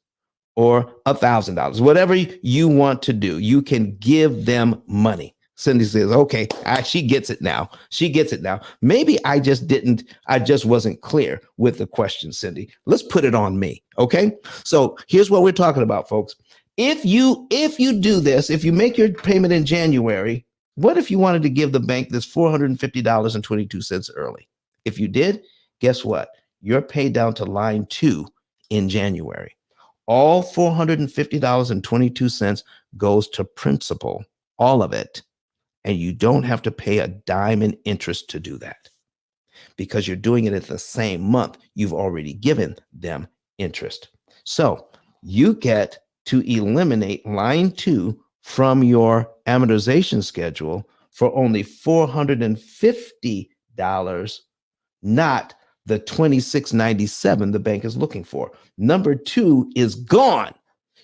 or $1,000, whatever you want to do, you can give them money. Cindy says, okay, she gets it now. Maybe I just wasn't clear with the question, Cindy. Let's put it on me. Okay. So here's what we're talking about, folks. If you do this, if you make your payment in January, what if you wanted to give the bank this $450.22 early? If you did, guess what? You're paid down to line 2 in January. All $450.22 goes to principal, all of it. And you don't have to pay a dime in interest to do that because you're doing it at the same month. You've already given them interest. So you get to eliminate line 2 from your amortization schedule for only $450, not the $26.97 the bank is looking for. Number 2 is gone.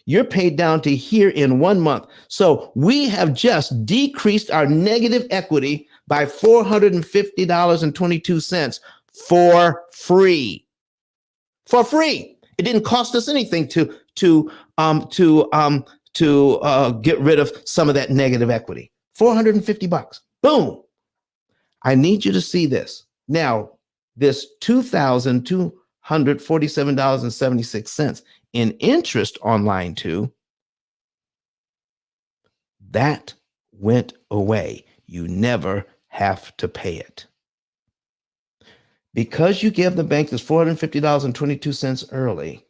You're paid down to here in 1 month. So we have just decreased our negative equity by $450.22 for free. For free. It didn't cost us anything to get rid of some of that negative equity. $450. Boom. I need you to see this. Now, this $2,247.76 in interest on line 2, that went away. You never have to pay it. Because you gave the bank this $450.22 early,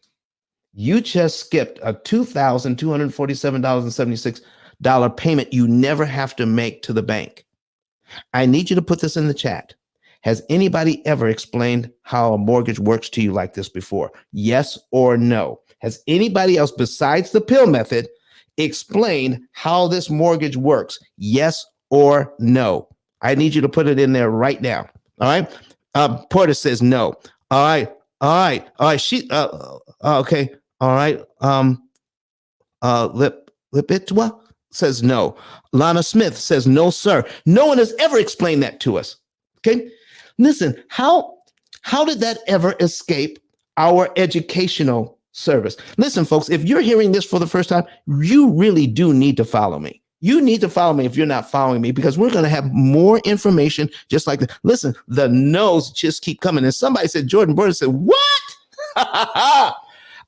you just skipped a $2,247.76 payment you never have to make to the bank. I need you to put this in the chat. Has anybody ever explained how a mortgage works to you like this before? Yes or no? Has anybody else besides the P.I.L.L method explained how this mortgage works? Yes or no? I need you to put it in there right now. All right. Porter says no. All right. She okay. All right. Lipitwa says no. Lana Smith says no, sir. No one has ever explained that to us. Okay. Listen, how did that ever escape our educational service? Listen, folks, if you're hearing this for the first time, you really do need to follow me. You need to follow me if you're not following me, because we're going to have more information just like that. Listen, the no's just keep coming. And somebody said, Jordan Burton said, what?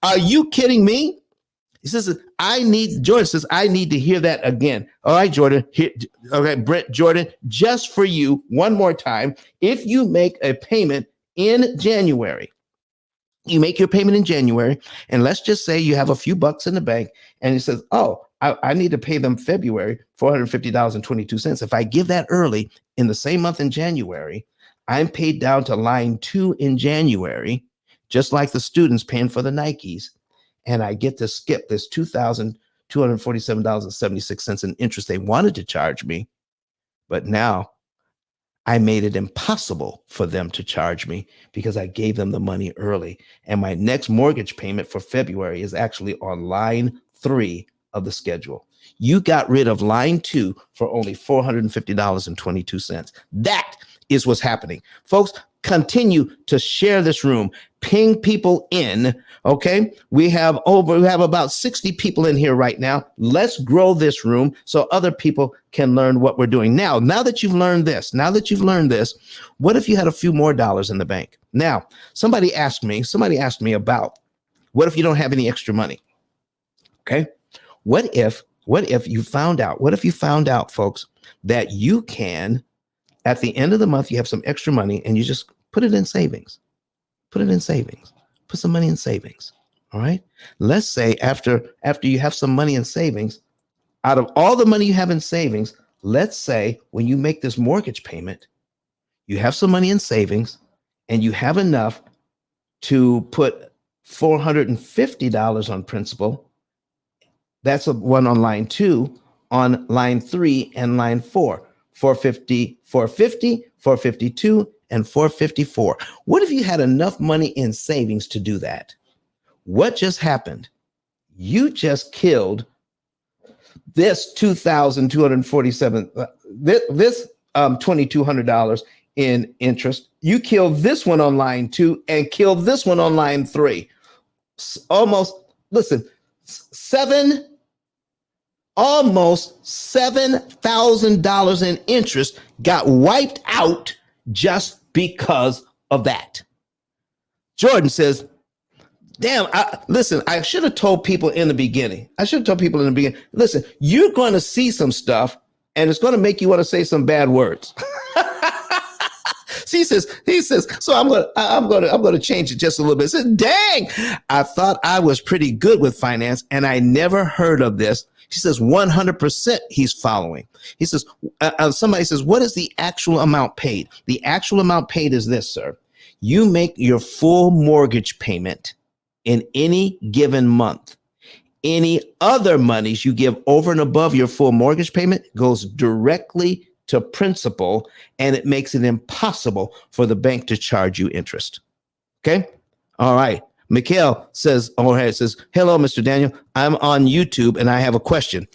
Are you kidding me? He says, Jordan says, I need to hear that again. All right, Jordan. Okay, Brent, Jordan, just for you, one more time. If you make a payment in January, you make your payment in January, and let's just say you have a few bucks in the bank, and he says, oh, I need to pay them February, $450.22. If I give that early in the same month in January, I'm paid down to line 2 in January, just like the students paying for the Nikes, and I get to skip this $2,247.76 in interest they wanted to charge me, but now I made it impossible for them to charge me because I gave them the money early. And my next mortgage payment for February is actually on line 3 of the schedule. You got rid of line 2 for only $450.22. That is what's happening. Folks, continue to share this room. Ping people in. Okay. We have about 60 people in here right now. Let's grow this room so other people can learn what we're doing. Now that you've learned this, what if you had a few more dollars in the bank? Now, somebody asked me about, what if you don't have any extra money? Okay. What if you found out, folks, that you can, at the end of the month, you have some extra money and you just put it in savings. Put some money in savings. All right. Let's say after you have some money in savings, out of all the money you have in savings, let's say when you make this mortgage payment, you have some money in savings and you have enough to put $450 on principal. That's one on line 2, on line 3 and line 4, 450, 452, and 454. What if you had enough money in savings to do that? What just happened? You just killed this $2,247, this $2,200 in interest. You killed this one on line 2 and killed this one on line 3. Almost $7,000 in interest got wiped out just because of that. Jordan says, damn, I should have told people in the beginning. Listen, you're going to see some stuff and it's going to make you want to say some bad words. He says, so I'm going to change it just a little bit. He says, dang, I thought I was pretty good with finance and I never heard of this. She says 100% he's following. He says, somebody says, what is the actual amount paid? The actual amount paid is this, sir. You make your full mortgage payment in any given month. Any other monies you give over and above your full mortgage payment goes directly to principal, and it makes it impossible for the bank to charge you interest. Okay? All right. Mikhail says, hello, Mr. Daniel. I'm on YouTube and I have a question.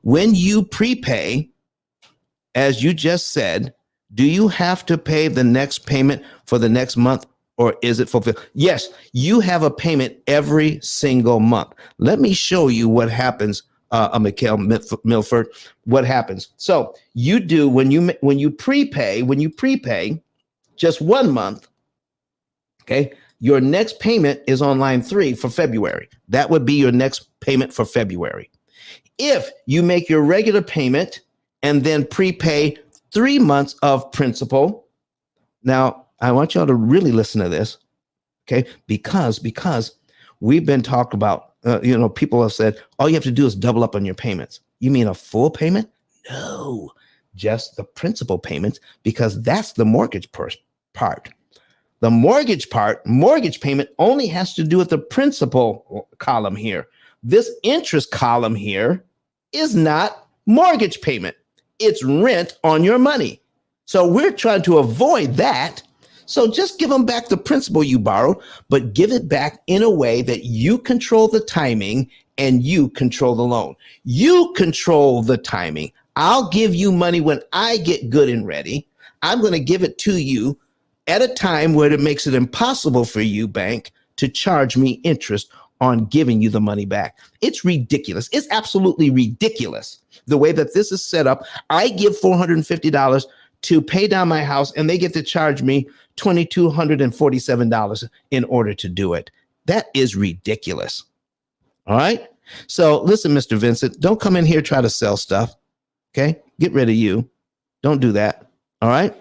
When you prepay, as you just said, do you have to pay the next payment for the next month, or is it fulfilled? Yes, you have a payment every single month. Let me show you what happens, Mikhail Milford, what happens. So you do when you prepay just 1 month, okay? Your next payment is on line 3 for February. That would be your next payment for February. If you make your regular payment and then prepay 3 months of principal, now I want y'all to really listen to this, okay? Because we've been talking about, people have said, all you have to do is double up on your payments. You mean a full payment? No, just the principal payments, because that's the mortgage part. The mortgage payment only has to do with the principal column here. This interest column here is not mortgage payment. It's rent on your money. So we're trying to avoid that. So just give them back the principal you borrowed, but give it back in a way that you control the timing and you control the loan. You control the timing. I'll give you money when I get good and ready. I'm going to give it to you at a time where it makes it impossible for you, bank, to charge me interest on giving you the money back. It's ridiculous. It's absolutely ridiculous the way that this is set up. I give $450 to pay down my house, and they get to charge me $2,247 in order to do it. That is ridiculous. All right. So listen, Mr. Vincent, don't come in here try to sell stuff. Okay. Get rid of you. Don't do that. All right.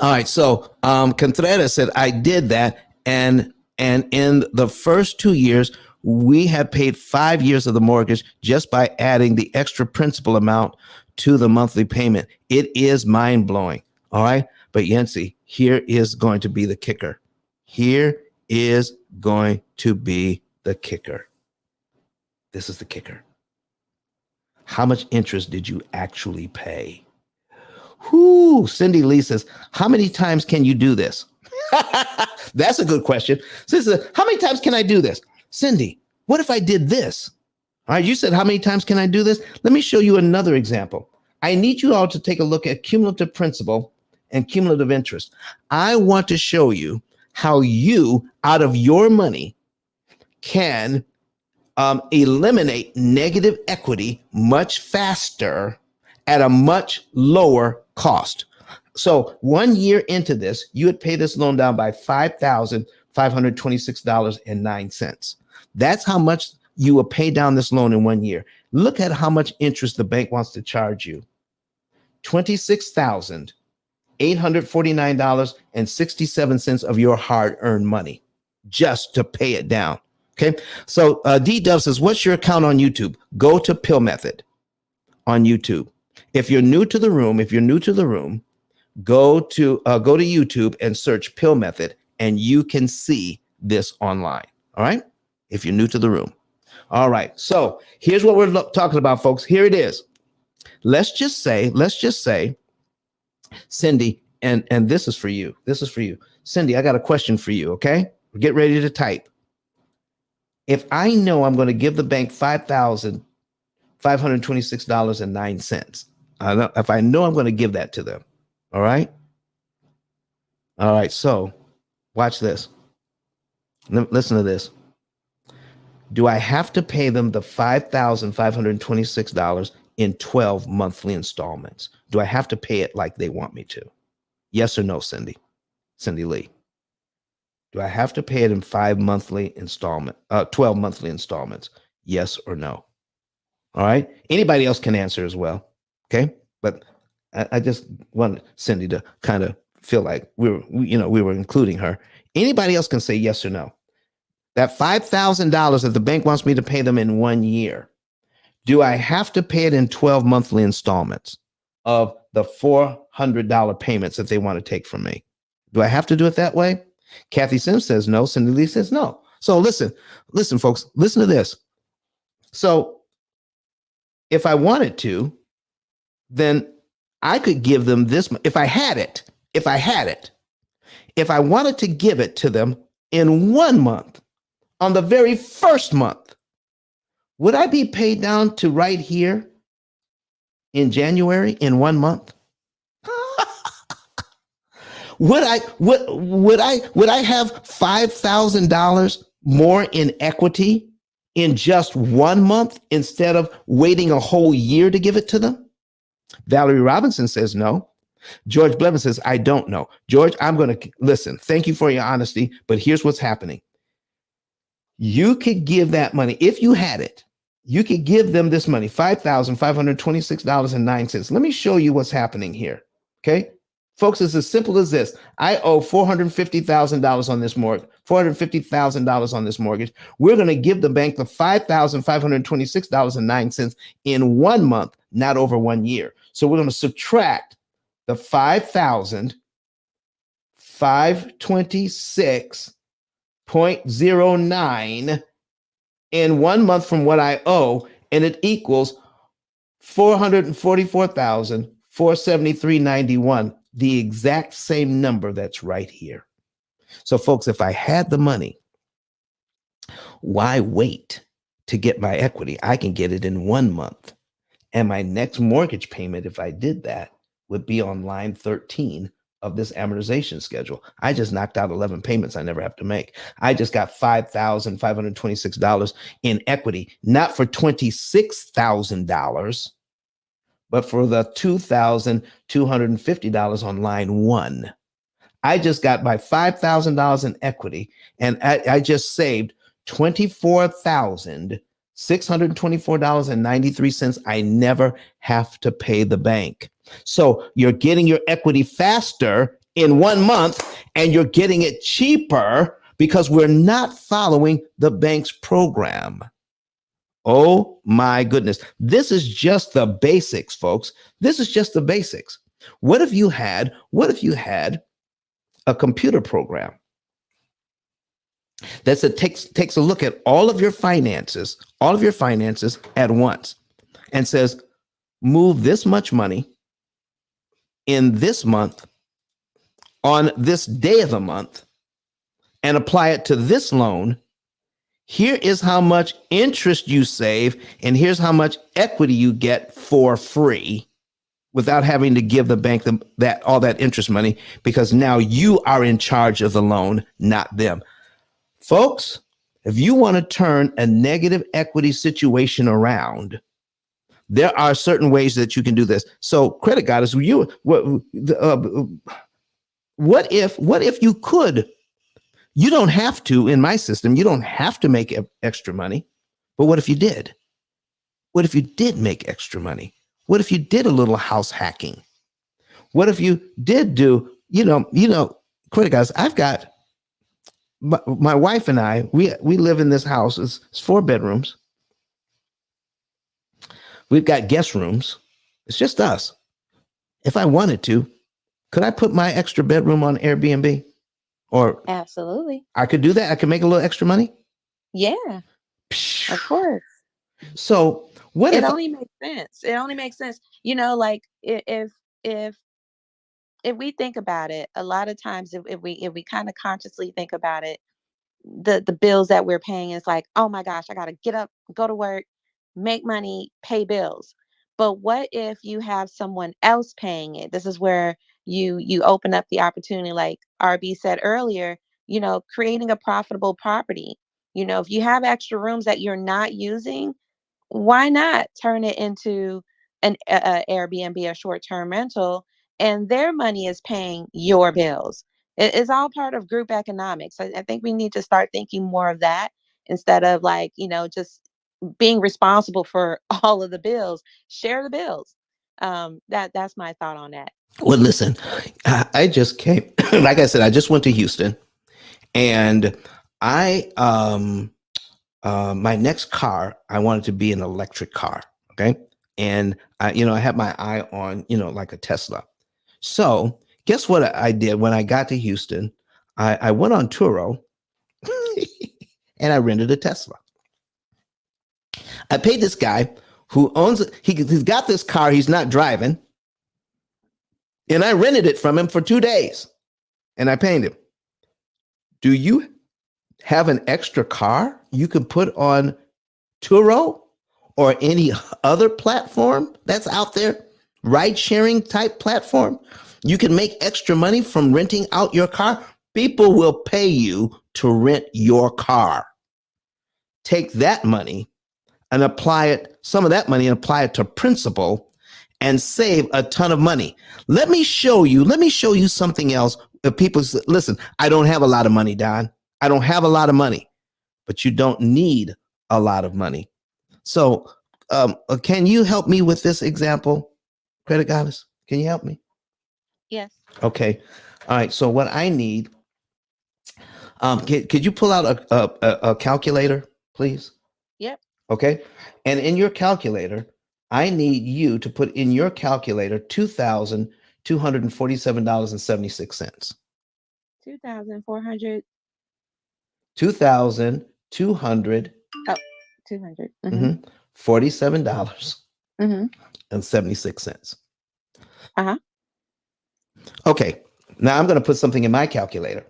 All right. So Contreras said, I did that. And in the first 2 years, we had paid 5 years of the mortgage just by adding the extra principal amount to the monthly payment. It is mind blowing. All right. But Yancy, here is going to be the kicker. Here is going to be the kicker. This is the kicker. How much interest did you actually pay? Whoo, Cindy Lee says, how many times can you do this? That's a good question. Cindy, how many times can I do this? Cindy, what if I did this? All right, you said, how many times can I do this? Let me show you another example. I need you all to take a look at cumulative principal and cumulative interest. I want to show you how you, out of your money, can eliminate negative equity much faster at a much lower cost. So 1 year into this, you would pay this loan down by $5,526.09. That's how much you will pay down this loan in 1 year. Look at how much interest the bank wants to charge you. $26,849.67 of your hard-earned money just to pay it down. Okay. So D Dove says, what's your account on YouTube? Go to P.I.L.L Method on YouTube. If you're new to the room, go to YouTube and search P.I.L.L Method, and you can see this online. All right. If you're new to the room. All right. So here's what we're talking about, folks. Here it is. Let's just say, Cindy, and this is for you. Cindy, I got a question for you. Okay. Get ready to type. If I know I'm going to give the bank $5,526.09, if I know I'm going to give that to them, all right? All right, so watch this. Listen to this. Do I have to pay them the $5,526 in 12 monthly installments? Do I have to pay it like they want me to? Yes or no, Cindy? Cindy Lee. Do I have to pay it in 12 monthly installments? Yes or no? All right. Anybody else can answer as well. Okay. But I just wanted Cindy to kind of feel like we were including her. Anybody else can say yes or no. That $5,000 that the bank wants me to pay them in 1 year, do I have to pay it in 12 monthly installments of the $400 payments that they want to take from me? Do I have to do it that way? Kathy Sims says no. Cindy Lee says no. So listen, folks, listen to this. So if I wanted to, then I could give them this. If I wanted to give it to them in 1 month, on the very first month, would I be paid down to right here in January in 1 month? Would I have $5,000 more in equity in just 1 month instead of waiting a whole year to give it to them? Valerie Robinson says no. George Blevin says, I don't know. George, I'm going to listen. Thank you for your honesty, but here's what's happening. You could give that money, if you had it, you could give them this money, $5,526.09. Let me show you what's happening here. Okay. Folks, it's as simple as this. I owe $450,000 on this mortgage, $450,000 on this mortgage. We're going to give the bank the $5,526.09 in 1 month, not over 1 year. So we're going to subtract the $5,526.09 in 1 month from what I owe, and it equals $474,473.91. The exact same number that's right here. So folks, if I had the money, why wait to get my equity? I can get it in 1 month. And my next mortgage payment, if I did that, would be on line 13 of this amortization schedule. I just knocked out 11 payments I never have to make. I just got $5,526 in equity, not for $26,000, but for the $2,250 on line one. I just got my $5,000 in equity, and I just saved $24,624.93. I never have to pay the bank. So you're getting your equity faster in 1 month, and you're getting it cheaper because we're not following the bank's program. Oh my goodness. This is just the basics, folks. This is just the basics. What if you had a computer program that takes a look at all of your finances at once and says, move this much money in this month on this day of the month and apply it to this loan. Here is how much interest you save, and here's how much equity you get for free without having to give the bank all that interest money, because now you are in charge of the loan, not them. Folks, if you want to turn a negative equity situation around, there are certain ways that you can do this. So, Credit Goddess, what if you could? You don't have to, in my system, you don't have to make extra money. But what if you did? What if you did make extra money? What if you did a little house hacking? What if you did do, Credit Guys, I've got my wife and I, we live in this house. It's 4 bedrooms. We've got guest rooms. It's just us. If I wanted to, could I put my extra bedroom on Airbnb? Or Absolutely. I could do that. I could make a little extra money. Yeah, of course. So what It if only makes sense. It only makes sense. Like if we think about it, a lot of times if we kind of consciously think about it, the bills that we're paying is like, oh my gosh, I gotta get up, go to work, make money, pay bills. But what if you have someone else paying it? This is where you open up the opportunity, like RB said earlier, creating a profitable property. If you have extra rooms that you're not using, why not turn it into an Airbnb, a short-term rental, and their money is paying your bills? It's all part of group economics. I think we need to start thinking more of that instead of just being responsible for all of the bills. Share the bills. That's my thought on that. Well, listen, I just came, like I said, I just went to Houston, and my next car, I wanted to be an electric car. Okay. And I had my eye on, like a Tesla. So guess what I did when I got to Houston? I went on Turo and I rented a Tesla. I paid this guy who owns it. He's got this car he's not driving. And I rented it from him for 2 days. And I paid him. Do you have an extra car you can put on Turo or any other platform that's out there? Ride-sharing type platform? You can make extra money from renting out your car. People will pay you to rent your car. Take that money and some of that money and apply it to principal and save a ton of money. Let me show you something else. If people listen, I don't have a lot of money, Don. I don't have a lot of money, but you don't need a lot of money. So can you help me with this example, Credit Goddess? Can you help me? Yes. Okay. All right. So what I need, could you pull out a calculator, please? Yep. Okay. And in your calculator, I need you to put in your calculator $2,247.76. 2,400. 2,200. Oh, 200. $47.76. Uh-huh. Okay. Now I'm going to put something in my calculator.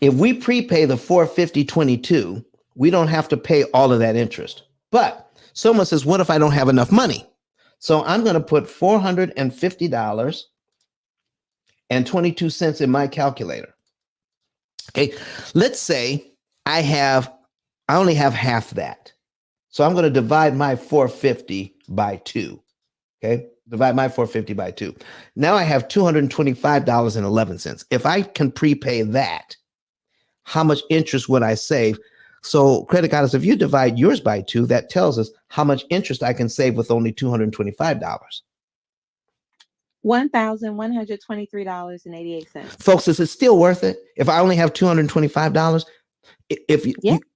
If we prepay the $450.22, we don't have to pay all of that interest. But someone says, what if I don't have enough money? So I'm going to put $450 and 22 cents in my calculator. Okay, let's say I only have half that. So I'm going to divide my 450 by 2. Okay, divide my 450 by 2. Now I have $225.11. If I can prepay that, how much interest would I save? So credit goddess, if you divide yours by 2, that tells us how much interest I can save with only $225. $1,123.88. Folks, is it still worth it? If I only have $225, if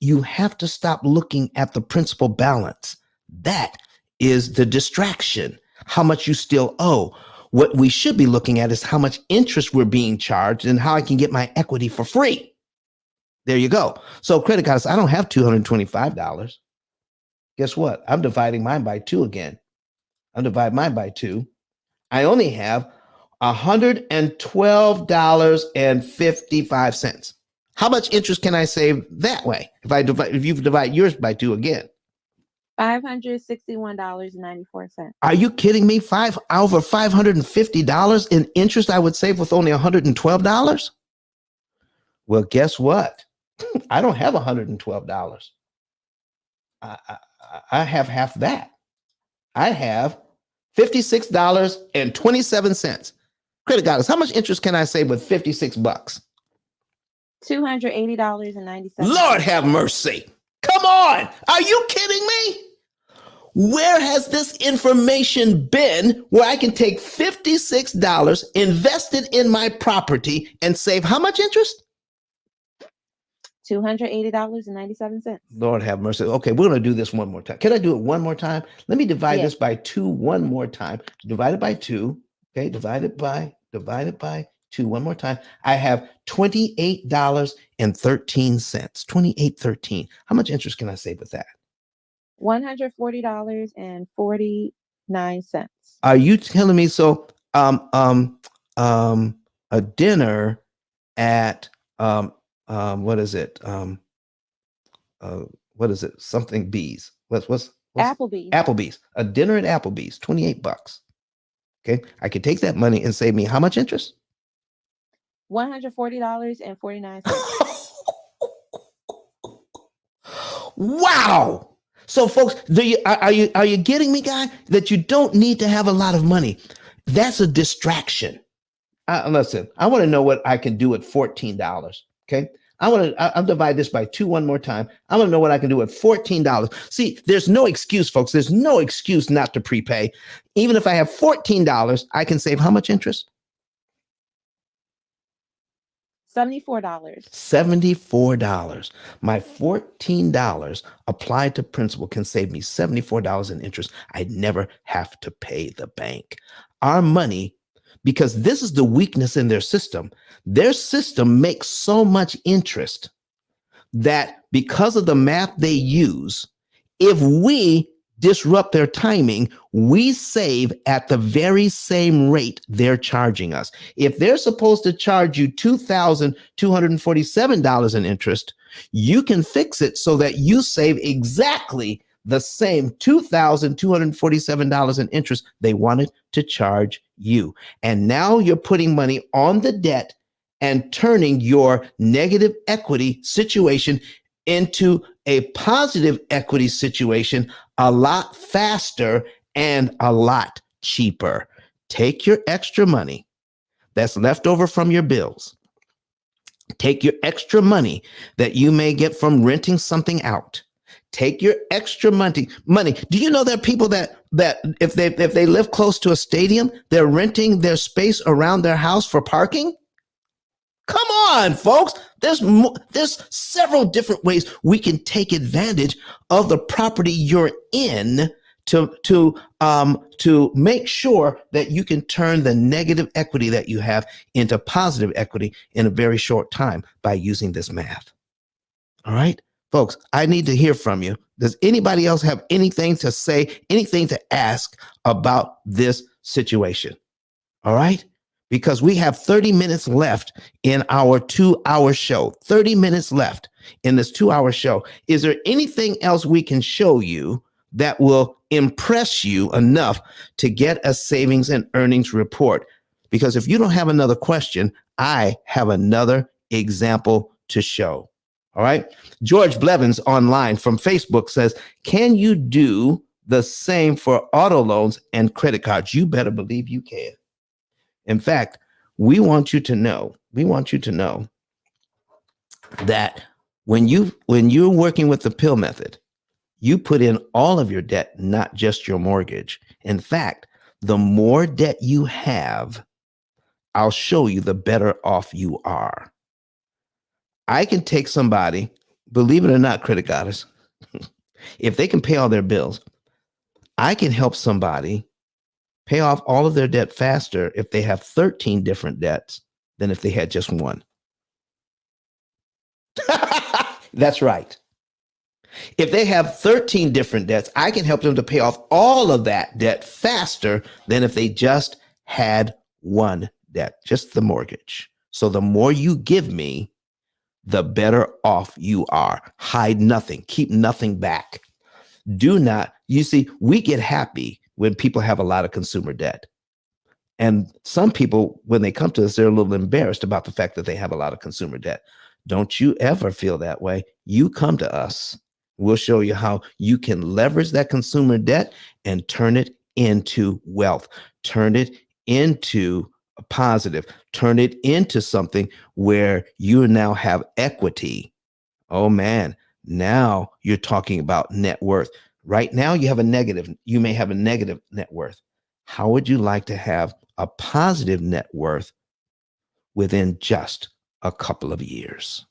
you have to stop looking at the principal balance. That is the distraction. How much you still owe. What we should be looking at is how much interest we're being charged and how I can get my equity for free. There you go. So credit goddess, I don't have $225. Guess what? I'm dividing mine by 2 again. I'm dividing mine by 2. I only have $112.55. How much interest can I save that way? If you divide yours by 2 again? $561.94. Are you kidding me? Over $550 in interest I would save with only $112? Well, guess what? I don't have $112. I have half that. I have $56.27. Credit goddess, how much interest can I save with $56? $280.97. Lord have mercy. Come on. Are you kidding me? Where has this information been where I can take $56, invest it in my property, and save how much interest? $280.97. Lord have mercy. Okay, we're going to do this one more time. Can I do it one more time? Let me divide this by 2 one more time. Divide it by 2. Okay, divide it by 2 one more time. I have $28.13. $28.13. How much interest can I save with that? $140.49. Are you telling me so? A dinner at what is it? What is it? Something Bees. What's Applebee's. Applebee's. A dinner at Applebee's, $28. Okay, I could take that money and save me how much interest? $140.49. Wow. So folks, are you getting me, guy? That you don't need to have a lot of money. That's a distraction. Listen, I want to know what I can do at $14. Okay. I'll divide this by 2 one more time. I want to know what I can do at $14. See, there's no excuse, folks. There's no excuse not to prepay. Even if I have $14, I can save how much interest? $74. $74. My $14 applied to principal can save me $74 in interest. I never have to pay the bank. Our money, because this is the weakness in their system. Their system makes so much interest that because of the math they use, if we disrupt their timing, we save at the very same rate they're charging us. If they're supposed to charge you $2,247 in interest, you can fix it so that you save exactly the same $2,247 in interest they wanted to charge you. And now you're putting money on the debt and turning your negative equity situation into a positive equity situation a lot faster and a lot cheaper. Take your extra money that's left over from your bills. Take your extra money that you may get from renting something out. Take your extra money. Do you know there are people that if they live close to a stadium, they're renting their space around their house for parking? Come on, folks. There's several different ways we can take advantage of the property you're in to make sure that you can turn the negative equity that you have into positive equity in a very short time by using this math. All right, folks, I need to hear from you. Does anybody else have anything to say, anything to ask about this situation? All right. Because we have 30 minutes left in our 2-hour show. 30 minutes left in this 2-hour show. Is there anything else we can show you that will impress you enough to get a savings and earnings report? Because if you don't have another question, I have another example to show. All right. George Blevins online from Facebook says, can you do the same for auto loans and credit cards? You better believe you can. In fact, we want you to know that when you're working with the P.I.L.L method, you put in all of your debt, not just your mortgage. In fact, the more debt you have, I'll show you the better off you are. I can take somebody, believe it or not, Credit Goddess, if they can pay all their bills, I can help somebody pay off all of their debt faster if they have 13 different debts than if they had just one. That's right. If they have 13 different debts, I can help them to pay off all of that debt faster than if they just had one debt, just the mortgage. So the more you give me, the better off you are. Hide nothing, keep nothing back. Do not, you see, we get happy when people have a lot of consumer debt. And some people, when they come to us, they're a little embarrassed about the fact that they have a lot of consumer debt. Don't you ever feel that way. You come to us. We'll show you how you can leverage that consumer debt and turn it into wealth, turn it into a positive, turn it into something where you now have equity. Oh man, now you're talking about net worth. Right now you may have a negative net worth. How would you like to have a positive net worth within just a couple of years?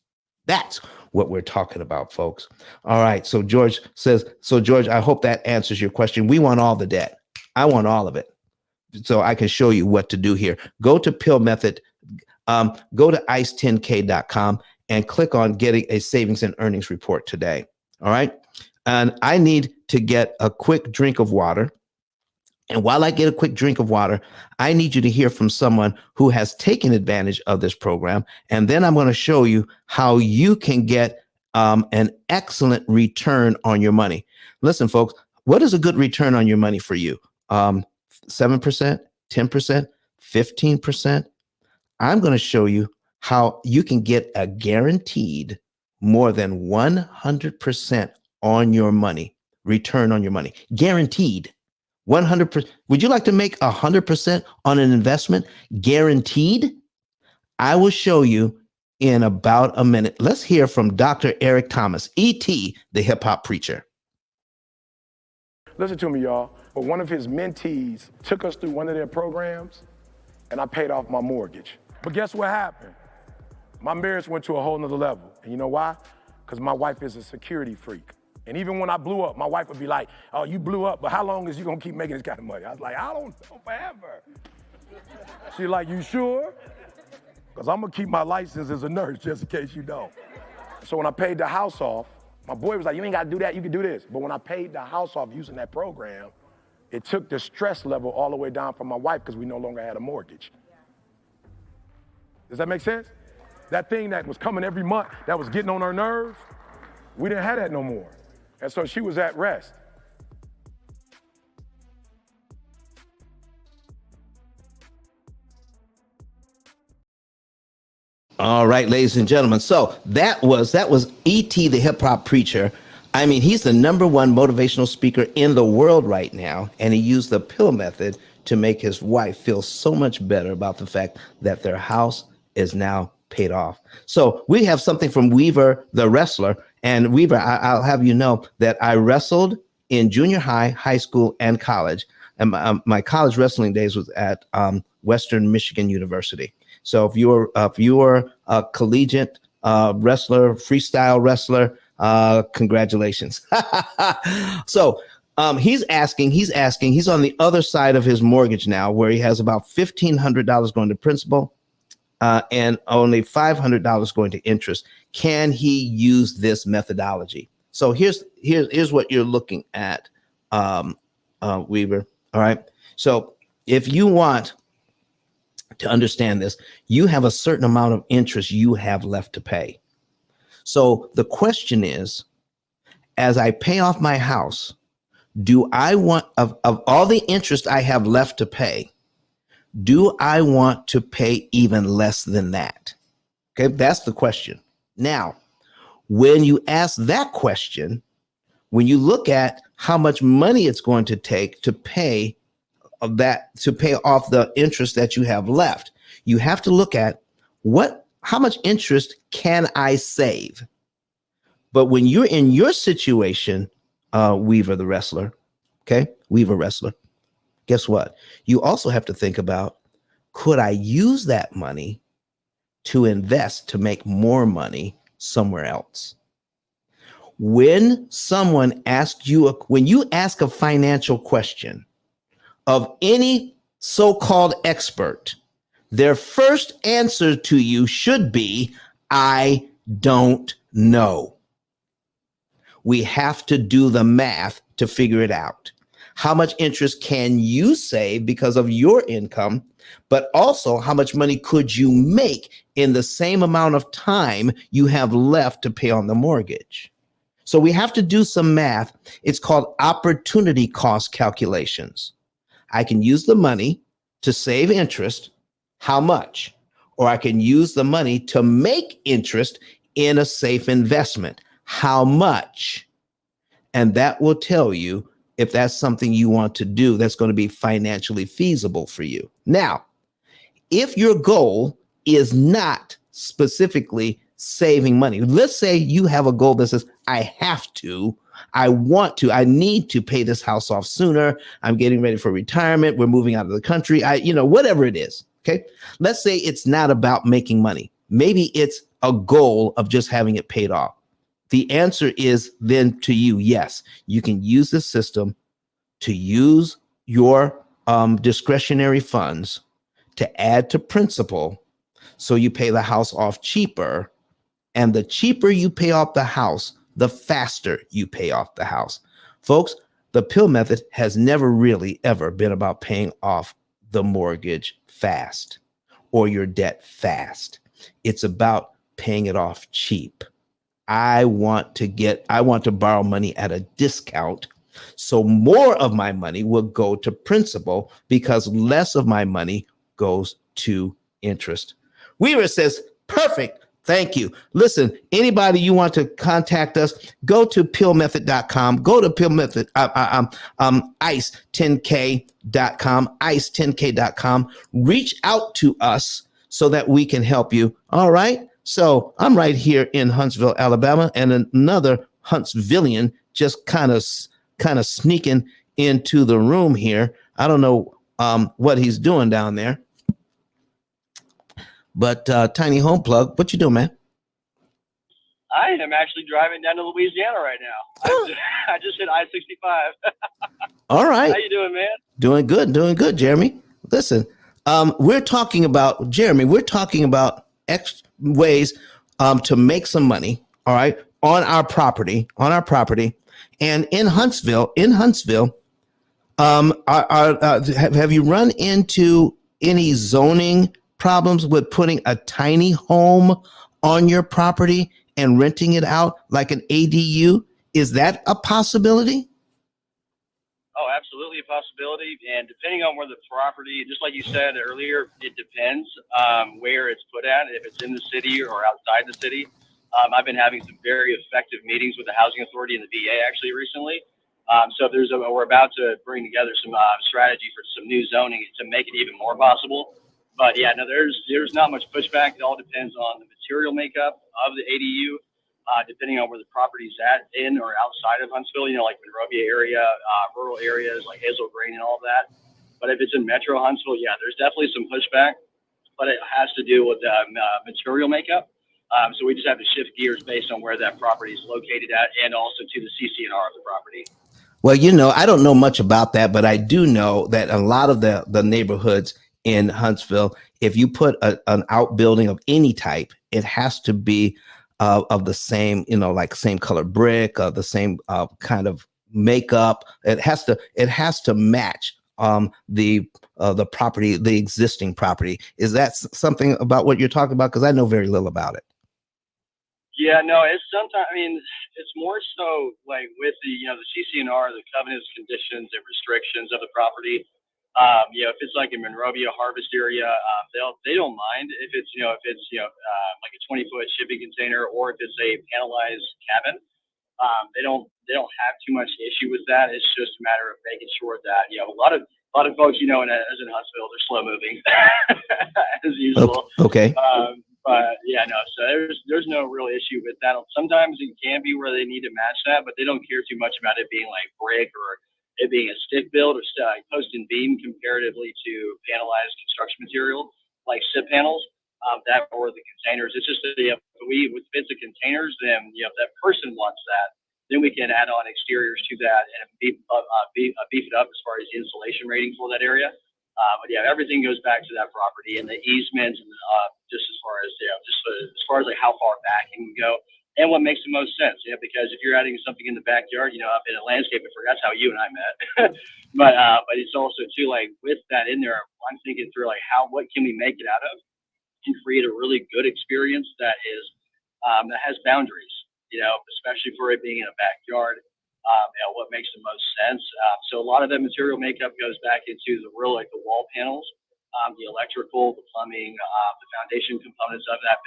That's what we're talking about, folks. All right. So George says, George, I hope that answers your question. We want all the debt. I want all of it. So I can show you what to do here. Go to P.I.L.L method, go to ice10k.com and click on getting a savings and earnings report today. All right. And I need to get a quick drink of water. And while I get a quick drink of water, I need you to hear from someone who has taken advantage of this program. And then I'm going to show you how you can get an excellent return on your money. Listen, folks, what is a good return on your money for you? 7%, 10%, 15%? I'm going to show you how you can get a guaranteed more than 100% on your money, return on your money, guaranteed. 100%. Would you like to make 100% on an investment guaranteed? I will show you in about a minute. Let's hear from Dr. Eric Thomas, E.T., the hip hop preacher. Listen to me, y'all. But one of his mentees took us through one of their programs, and I paid off my mortgage. But guess what happened? My marriage went to a whole nother level. And you know why? Because my wife is a security freak. And even when I blew up, my wife would be like, oh, you blew up, but how long is you gonna keep making this kind of money? I was like, I don't know, forever. She's like, you sure? Because I'm gonna keep my license as a nurse just in case you don't. So when I paid the house off, my boy was like, you ain't gotta do that, you can do this. But when I paid the house off using that program, it took the stress level all the way down for my wife because we no longer had a mortgage. Does that make sense? That thing that was coming every month, that was getting on her nerves, we didn't have that no more. And so she was at rest. All right, ladies and gentlemen. So that was E.T., the hip hop preacher. I mean, he's the #1 motivational speaker in the world right now. And he used the P.I.L.L method to make his wife feel so much better about the fact that their house is now paid off. So we have something from Weaver, the wrestler. And Weaver, I'll have you know that I wrestled in junior high, high school, and college. And my college wrestling days was at Western Michigan University. So if you're a collegiate wrestler, freestyle wrestler, congratulations. So he's on the other side of his mortgage now, where he has about $1,500 going to principal. And only $500 going to interest. Can he use this methodology? So here's what you're looking at, Weaver. All right. So if you want to understand this, you have a certain amount of interest you have left to pay. So the question is, as I pay off my house, do I want of all the interest I have left to pay? Do I want to pay even less than that? Okay, that's the question. Now, when you ask that question, when you look at how much money it's going to take to pay to pay off the interest that you have left, you have to look at how much interest can I save? But when you're in your situation, Weaver the wrestler, okay, Weaver wrestler, guess what? You also have to think about, could I use that money to invest to make more money somewhere else? When someone asks you, when you ask a financial question of any so-called expert, their first answer to you should be, I don't know. We have to do the math to figure it out. How much interest can you save because of your income, but also how much money could you make in the same amount of time you have left to pay on the mortgage? So we have to do some math. It's called opportunity cost calculations. I can use the money to save interest. How much? Or I can use the money to make interest in a safe investment. How much? And that will tell you if that's something you want to do that's going to be financially feasible for you. Now, if your goal is not specifically saving money, let's say you have a goal that says, I have to, I want to, I need to pay this house off sooner. I'm getting ready for retirement. We're moving out of the country. Whatever it is. Okay. Let's say it's not about making money. Maybe it's a goal of just having it paid off. The answer is then to you, yes, you can use the system to use your discretionary funds to add to principal, so you pay the house off cheaper. And the cheaper you pay off the house, the faster you pay off the house. Folks, the P.I.L.L method has never really ever been about paying off the mortgage fast or your debt fast. It's about paying it off cheap. I want to borrow money at a discount, so more of my money will go to principal because less of my money goes to interest. Weaver says, perfect. Thank you. Listen, anybody you want to contact us, go to pillmethod.com, go to pillmethod, ice10k.com, ice10k.com, reach out to us so that we can help you. All right. So I'm right here in Huntsville, Alabama, and another Huntsvillian just kind of sneaking into the room here. I don't know what he's doing down there. But Tiny Home Plug, what you doing, man? I am actually driving down to Louisiana right now. I just hit I-65. All right. How you doing, man? Doing good, Jeremy. Listen, we're talking about ways to make some money, all right, on our property. And in Huntsville, have you run into any zoning problems with putting a tiny home on your property and renting it out like an ADU? Is that a possibility? Oh, absolutely a possibility. And depending on where the property, just like you said earlier, it depends where it's put at, if it's in the city or outside the city. I've been having some very effective meetings with the Housing Authority and the VA actually recently. So we're about to bring together some strategy for some new zoning to make it even more possible. But yeah, no, there's not much pushback. It all depends on the material makeup of the ADU, depending on where the property's at, in or outside of Huntsville, like Monrovia area, rural areas like Hazel Green and all that. But if it's in Metro Huntsville, yeah, there's definitely some pushback, but it has to do with material makeup. So we just have to shift gears based on where that property is located at, and also to the CC&R of the property. Well, I don't know much about that, but I do know that a lot of the neighborhoods in Huntsville, if you put an outbuilding of any type, it has to be of the same, like same color brick, the same kind of makeup. It has to match the property, the existing property. Is that something about what you're talking about? Because I know very little about it. Yeah, no, it's sometimes, it's more so like with the CC&R, the covenants, conditions, and restrictions of the property. If it's like in Monrovia Harvest area, they don't mind if it's like a 20-foot shipping container or if it's a panelized cabin. They don't have too much issue with that. It's just a matter of making sure that a lot of folks as in Huntsville, they're slow moving as usual. Okay. But yeah, no. So there's no real issue with that. Sometimes it can be where they need to match that, but they don't care too much about it being like brick or it being a stick build or post and beam comparatively to panelized construction material like SIP panels. That or the containers. It's just that if it's the containers, then if that person wants that, then we can add on exteriors to that and beef it up as far as the insulation rating for that area. But yeah, everything goes back to that property and the easements, and just as far as as far as like how far back you can go and what makes the most sense. Because if you're adding something in the backyard, up in a landscape, that's how you and I met. but it's also too like with that in there, I'm thinking through like what can we make it out of and create a really good experience that is that has boundaries. Especially for it being in a backyard. What makes the most sense. So a lot of that material makeup goes back into the wall panels, the electrical, the plumbing, the foundation components of that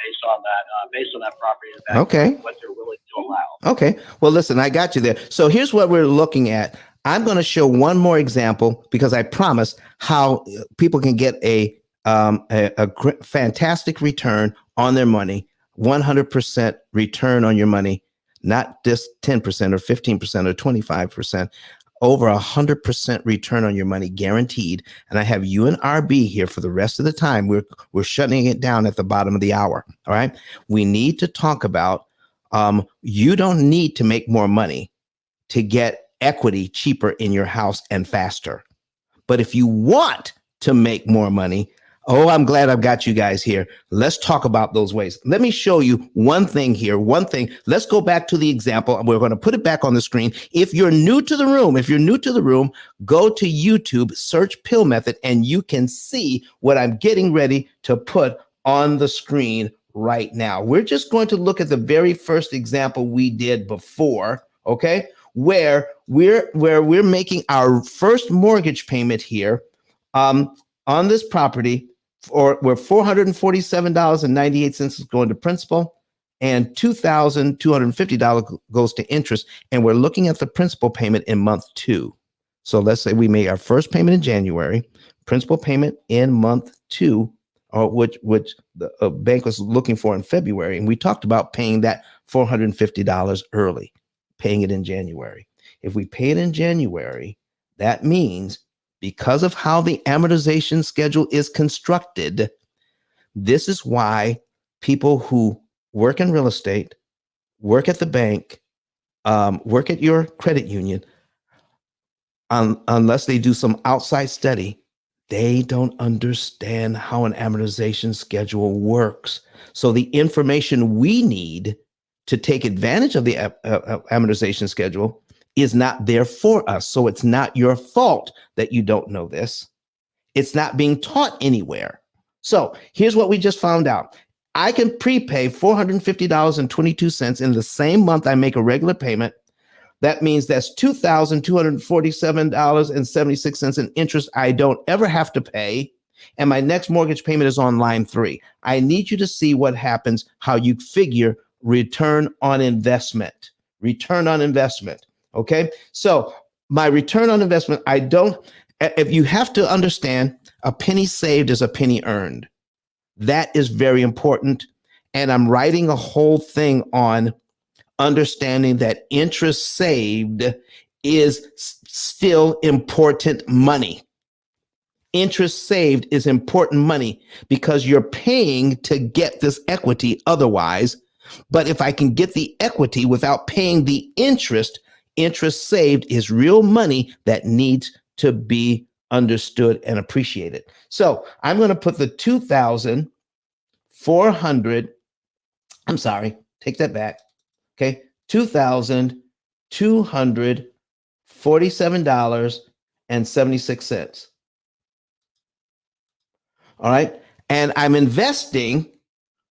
based on that property in the backyard, Okay. what they're willing to allow. Okay. Well, listen, I got you there. So here's what we're looking at. I'm going to show one more example because I promise how people can get a fantastic return on their money, 100% return on your money, not just 10% or 15% or 25%, over 100% return on your money guaranteed. And I have you and RB here for the rest of the time. We're shutting it down at the bottom of the hour. All right. We need to talk about you don't need to make more money to get equity cheaper in your house and faster. But if you want to make more money, I'm glad I've got you guys here. Let's talk about those ways. Let me show you one thing here. One thing. Let's go back to the example. We're going to put it back on the screen. If you're new to the room, go to YouTube, search P.I.L.L method, and you can see what I'm getting ready to put on the screen right now. We're just going to look at the very first example we did before, okay? Where we're making our first mortgage payment here on this property. Where $447.98 is going to principal and $2,250 goes to interest. And we're looking at the principal payment in month 2. So let's say we made our first payment in January, principal payment in month 2, which the bank was looking for in February. And we talked about paying that $450 early, paying it in January. If we pay it in January, that means because of how the amortization schedule is constructed, this is why people who work in real estate, work at the bank, work at your credit union, unless they do some outside study, they don't understand how an amortization schedule works. So the information we need to take advantage of the amortization schedule is not there for us. So it's not your fault that you don't know this. It's not being taught anywhere. So here's what we just found out. I can prepay $450.22 in the same month I make a regular payment. That means that's $2,247.76 in interest I don't ever have to pay. And my next mortgage payment is on line 3. I need you to see what happens, how you figure return on investment. Return on investment. Okay, so my return on investment, if you have to understand, a penny saved is a penny earned. That is very important. And I'm writing a whole thing on understanding that interest saved is still important money. Interest saved is important money because you're paying to get this equity otherwise. But if I can get the equity without paying the interest saved is real money that needs to be understood and appreciated. So I'm going to put the take that back. Okay, $2,247.76. All right, and I'm investing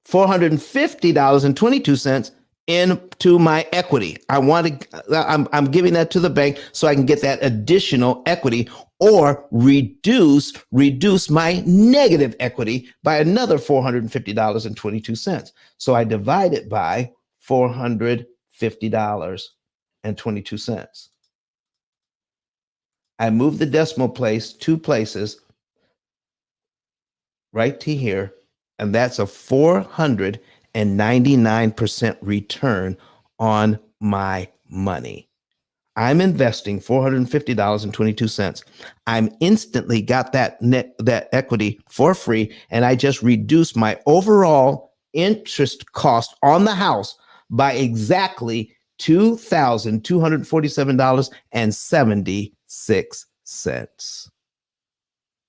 $450.22 into my equity. I'm giving that to the bank so I can get that additional equity, or reduce my negative equity by another $450.22. So I divide it by $450.22. I move the decimal place 2 places right to here, and that's a 499% return on my money. I'm investing $450.22. I'm instantly got that equity for free, and I just reduced my overall interest cost on the house by exactly $2,247.76.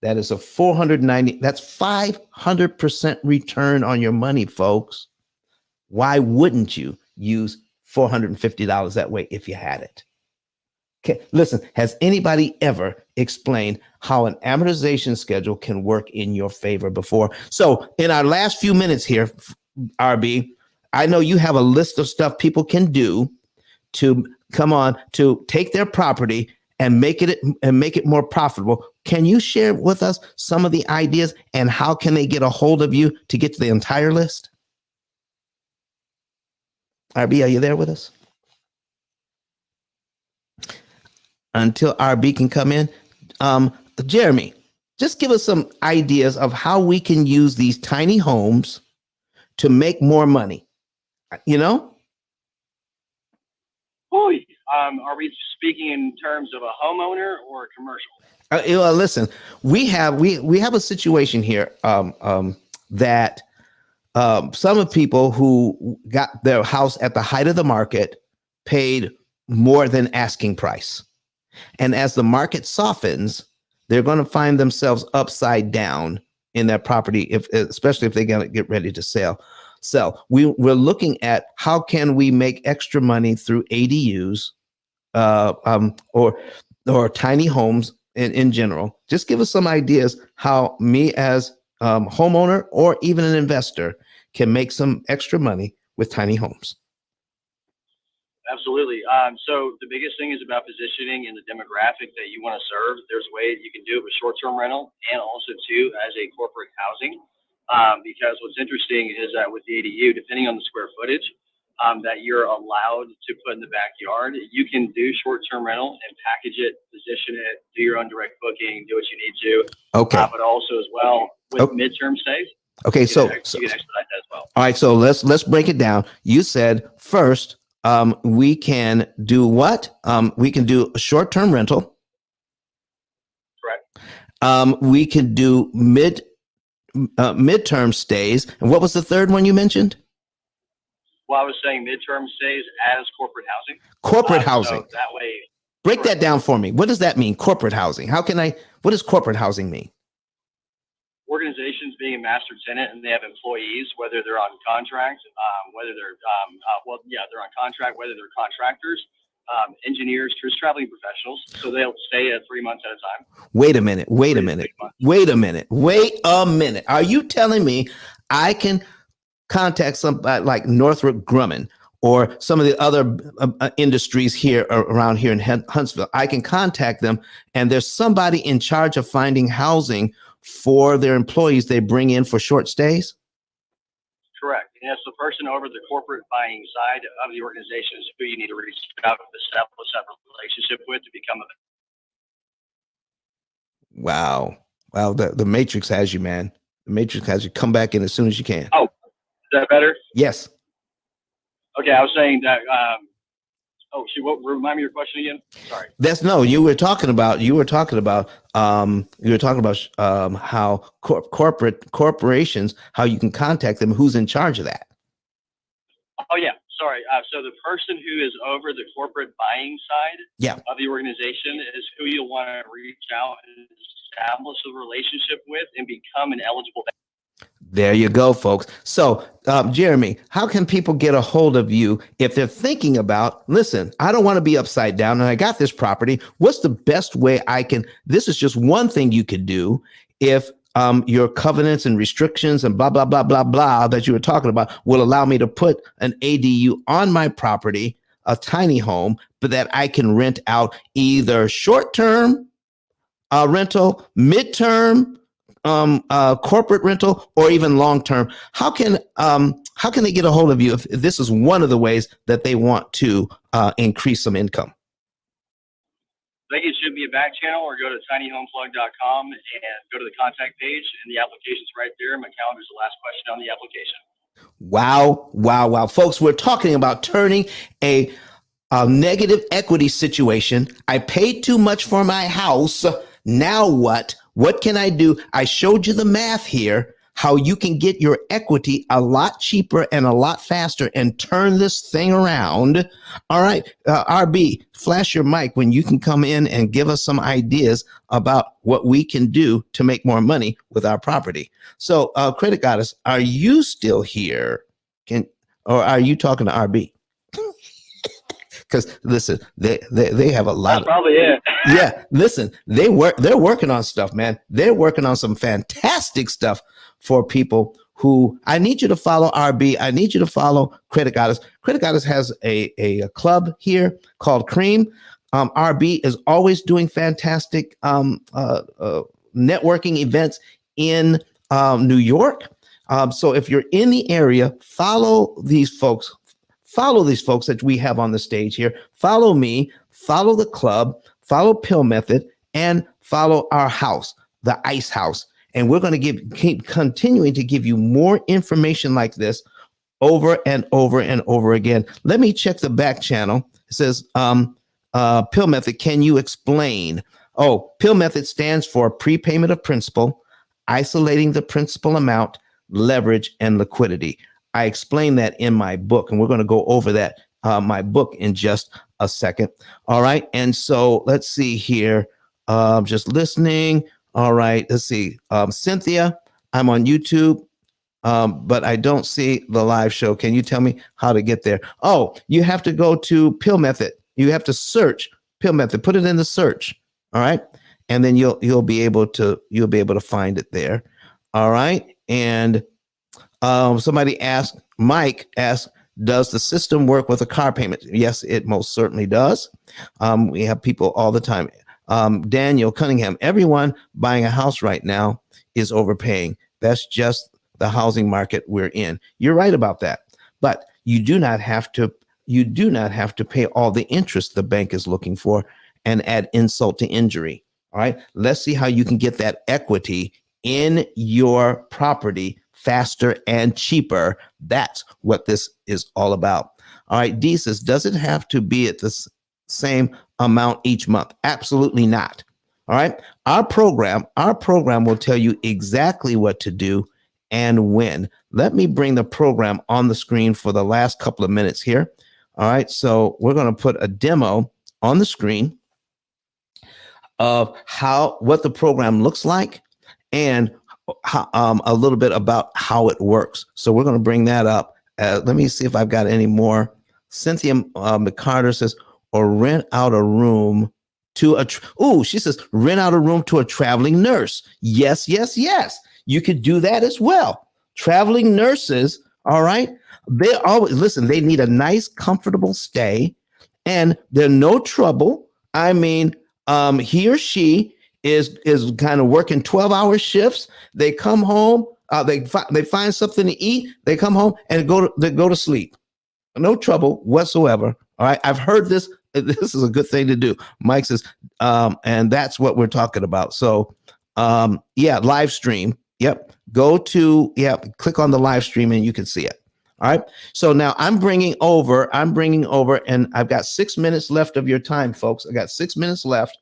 That is a 490, that's 500% return on your money, folks. Why wouldn't you use $450 that way if you had it? Okay, listen, has anybody ever explained how an amortization schedule can work in your favor before? So in our last few minutes here, RB, I know you have a list of stuff people can do to take their property and make it more profitable. Can you share with us some of the ideas, and how can they get a hold of you to get to the entire list? RB, are you there with us? Until RB can come in. Jeremy, just give us some ideas of how we can use these tiny homes to make more money. You know? Are we speaking in terms of a homeowner or a commercial? Listen, we have a situation here that some of people who got their house at the height of the market paid more than asking price. And as the market softens, they're going to find themselves upside down in their property, especially if they're going to get ready to sell. We're looking at how can we make extra money through ADUs or tiny homes in general. Just give us some ideas how me as homeowner or even an investor can make some extra money with tiny homes. Absolutely. So the biggest thing is about positioning in the demographic that you want to serve. There's ways you can do it with short-term rental, and also too as a corporate housing. Because what's interesting is that with the ADU, depending on the square footage that you're allowed to put in the backyard, you can do short-term rental and package it, position it, do your own direct booking, do what you need to. Okay. But also as well with midterm stays. Okay, so you can expedite that as well. All right, so let's break it down. You said first we can do what? We can do a short-term rental. Correct. We can do midterm stays. And what was the third one you mentioned? Well, I was saying midterm stays as corporate housing. Corporate housing. So that way. Break that down for me. What does that mean? Corporate housing. What does corporate housing mean? Organizations being a master tenant and they have employees, whether they're on contract, whether they're they're on contract, whether they're contractors, engineers, just traveling professionals. So they'll stay at 3 months at a time. Wait a minute. Are you telling me I can contact somebody like Northrop Grumman or some of the other industries here around here in Huntsville? I can contact them, and there's somebody in charge of finding housing for their employees they bring in for short stays? Correct. And it's the person over the corporate buying side of the organization is who you need to reach out to establish that relationship with to become a. Wow. The Matrix has you, man. The Matrix has you. Come back in as soon as you can. Oh, is that better? Yes. Okay, I was saying that. Remind me your question again. Sorry. You were talking about how corporations, how you can contact them, who's in charge of that. Oh yeah, sorry. So the person who is over the corporate buying side of the organization is who you'll want to reach out and establish a relationship with and become an eligible. There you go, folks. So, Jeremy, how can people get a hold of you if they're thinking about, listen, I don't want to be upside down and I got this property. What's the best way this is just one thing you could do if your covenants and restrictions and blah, blah, blah, blah, blah that you were talking about will allow me to put an ADU on my property, a tiny home, but that I can rent out either short-term rental, midterm corporate rental, or even long-term. How can they get a hold of you if this is one of the ways that they want to increase some income? I think it should be a back channel, or go to tinyhomeplug.com and go to the contact page, and the application's right there. My calendar's the last question on the application. Wow, wow, wow. Folks, we're talking about turning a negative equity situation. I paid too much for my house. Now what? What can I do? I showed you the math here, how you can get your equity a lot cheaper and a lot faster and turn this thing around. All right, RB, flash your mic when you can come in and give us some ideas about what we can do to make more money with our property. So, Credit Goddess, are you still here? Or are you talking to RB? Because listen, they have a lot. That's probably it. Yeah, listen, they're working on stuff, man. They're working on some fantastic stuff for people who. I need you to follow RB. I need you to follow Credit Goddess. Credit Goddess has a club here called Cream. RB is always doing fantastic networking events in New York. So if you're in the area, follow these folks. Follow these folks that we have on the stage here. Follow me, follow the club, follow P.I.L.L Method, and follow our house, the Ice House. And we're going to keep continuing to give you more information like this over and over and over again. Let me check the back channel. It says, P.I.L.L Method, can you explain? Oh, P.I.L.L Method stands for prepayment of principal, isolating the principal amount, leverage, and liquidity. I explain that in my book, and we're going to go over that, my book, in just a second. All right. And so let's see here. Just listening. All right. Let's see. Cynthia, I'm on YouTube, but I don't see the live show. Can you tell me how to get there? Oh, you have to go to P.I.L.L Method. You have to search P.I.L.L Method. Put it in the search. All right. And then you'll be able to find it there. All right. And somebody asked, Mike asked, does the system work with a car payment? Yes, it most certainly does. We have people all the time. Daniel Cunningham, everyone buying a house right now is overpaying. That's just the housing market we're in. You're right about that. But you do not have to pay all the interest the bank is looking for and add insult to injury. All right. Let's see how you can get that equity in your property faster and cheaper. That's what this is all about. All right, D says, does it have to be at the same amount each month? Absolutely not. All right, our program will tell you exactly what to do and when. Let me bring the program on the screen for the last couple of minutes here. All right, so we're going to put a demo on the screen of what the program looks like and a little bit about how it works. So we're going to bring that up. Let me see if I've got any more. Cynthia McCarter says, or rent out a room to she says, rent out a room to a traveling nurse. Yes, yes, yes. You could do that as well. Traveling nurses, all right? They always, listen, they need a nice, comfortable stay, and they're no trouble. I mean, he or she is kind of working 12-hour shifts. They come home, they find something to eat, they come home and they go to sleep. No trouble whatsoever. All right. I've heard this. This is a good thing to do. Mike says, and that's what we're talking about. So live stream. Yep. Click on the live stream and you can see it. All right. So now I'm bringing over, and I've got 6 minutes left of your time, folks. I got 6 minutes left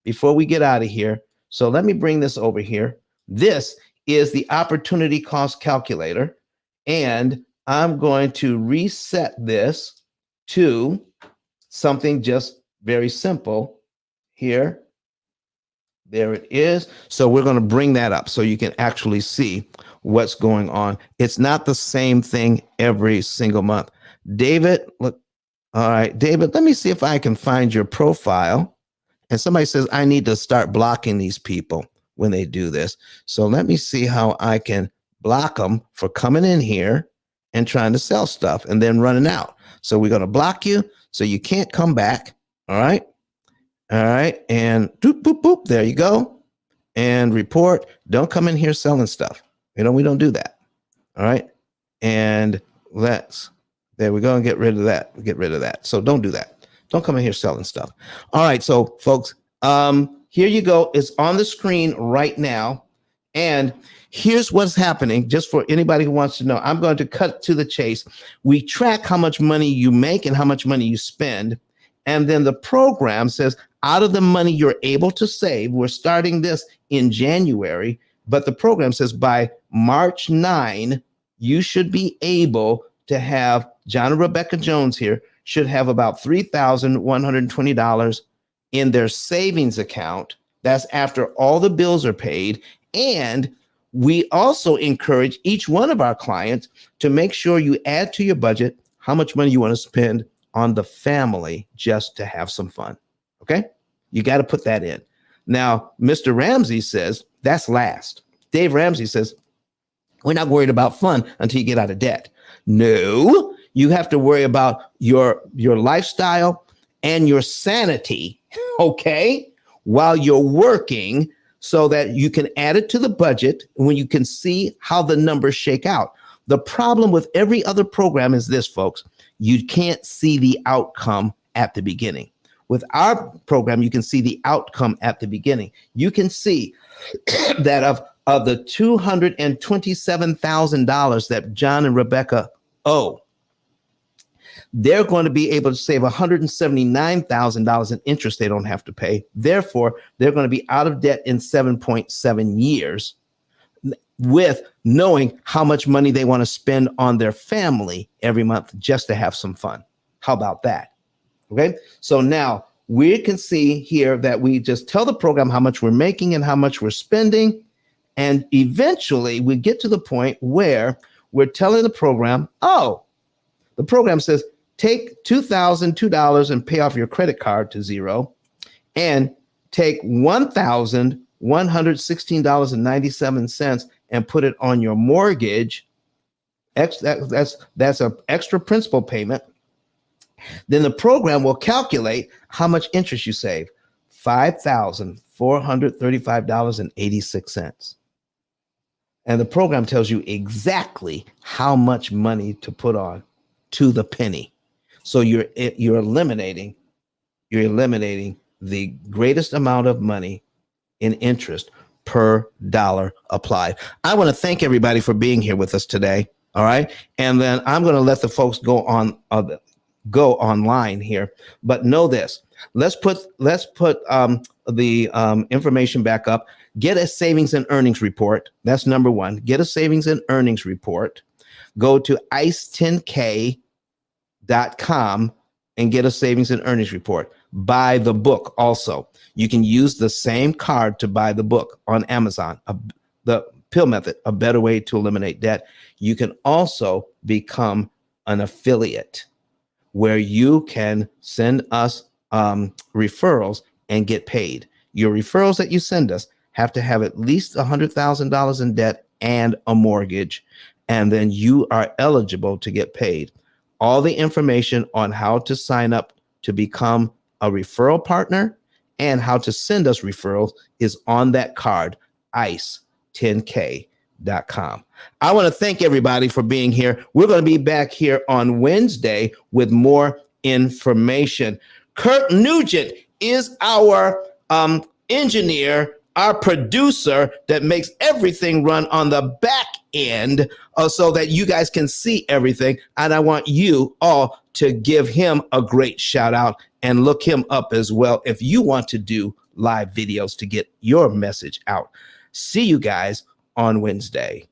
before we get out of here. So let me bring this over here. This is the opportunity cost calculator. And I'm going to reset this to something just very simple here. There it is. So we're going to bring that up so you can actually see what's going on. It's not the same thing every single month. David, look. All right, David, let me see if I can find your profile. And somebody says, I need to start blocking these people. when they do this. So let me see how I can block them for coming in here and trying to sell stuff and then running out. So we're going to block you so you can't come back. All right. All right. And boop, boop, boop. There you go. And report. Don't come in here selling stuff. We don't do that. All right. And there we go, and get rid of that. So don't do that. Don't come in here selling stuff. All right. So folks, here you go. It's on the screen right now. And here's what's happening, just for anybody who wants to know. I'm going to cut to the chase. We track how much money you make and how much money you spend. And then the program says, out of the money you're able to save, we're starting this in January, but the program says by March 9, you should be able to have, John and Rebecca Jones here should have about $3,120 in their savings account. That's after all the bills are paid. And we also encourage each one of our clients to make sure you add to your budget how much money you want to spend on the family just to have some fun. Okay? You got to put that in. Now, Mr. Ramsey says that's last. Dave Ramsey says, we're not worried about fun until you get out of debt. No, you have to worry about your lifestyle and your sanity, okay, while you're working, so that you can add it to the budget when you can see how the numbers shake out. The problem with every other program is this, folks. You can't see the outcome at the beginning. With our program, you can see the outcome at the beginning. You can see that of the $227,000 that John and Rebecca owe, they're going to be able to save $179,000 in interest they don't have to pay. Therefore, they're going to be out of debt in 7.7 years with knowing how much money they want to spend on their family every month just to have some fun. How about that? Okay, so now we can see here that we just tell the program how much we're making and how much we're spending. And eventually we get to the point where we're telling the program, oh, the program says, take $2,002 and pay off your credit card to zero, and take $1,116.97 and put it on your mortgage. That's an extra principal payment. Then the program will calculate how much interest you save, $5,435.86. And the program tells you exactly how much money to put on to the penny. So you're eliminating the greatest amount of money in interest per dollar applied. I want to thank everybody for being here with us today. All right. And then I'm going to let the folks go online here, but know this. Let's put the information back up. Get a savings and earnings report. That's number one. Get a savings and earnings report. Go to ice10k.com and get a savings and earnings report. Buy the book also. You can use the same card to buy the book on Amazon, the P.I.L.L method, a better way to eliminate debt. You can also become an affiliate where you can send us referrals and get paid. Your referrals that you send us have to have at least $100,000 in debt and a mortgage, and then you are eligible to get paid. All the information on how to sign up to become a referral partner and how to send us referrals is on that card, ice10k.com. I want to thank everybody for being here. We're going to be back here on Wednesday with more information. Kurt Nugent is our engineer, our producer that makes everything run on the back end so that you guys can see everything. And I want you all to give him a great shout out and look him up as well if you want to do live videos to get your message out. See you guys on Wednesday.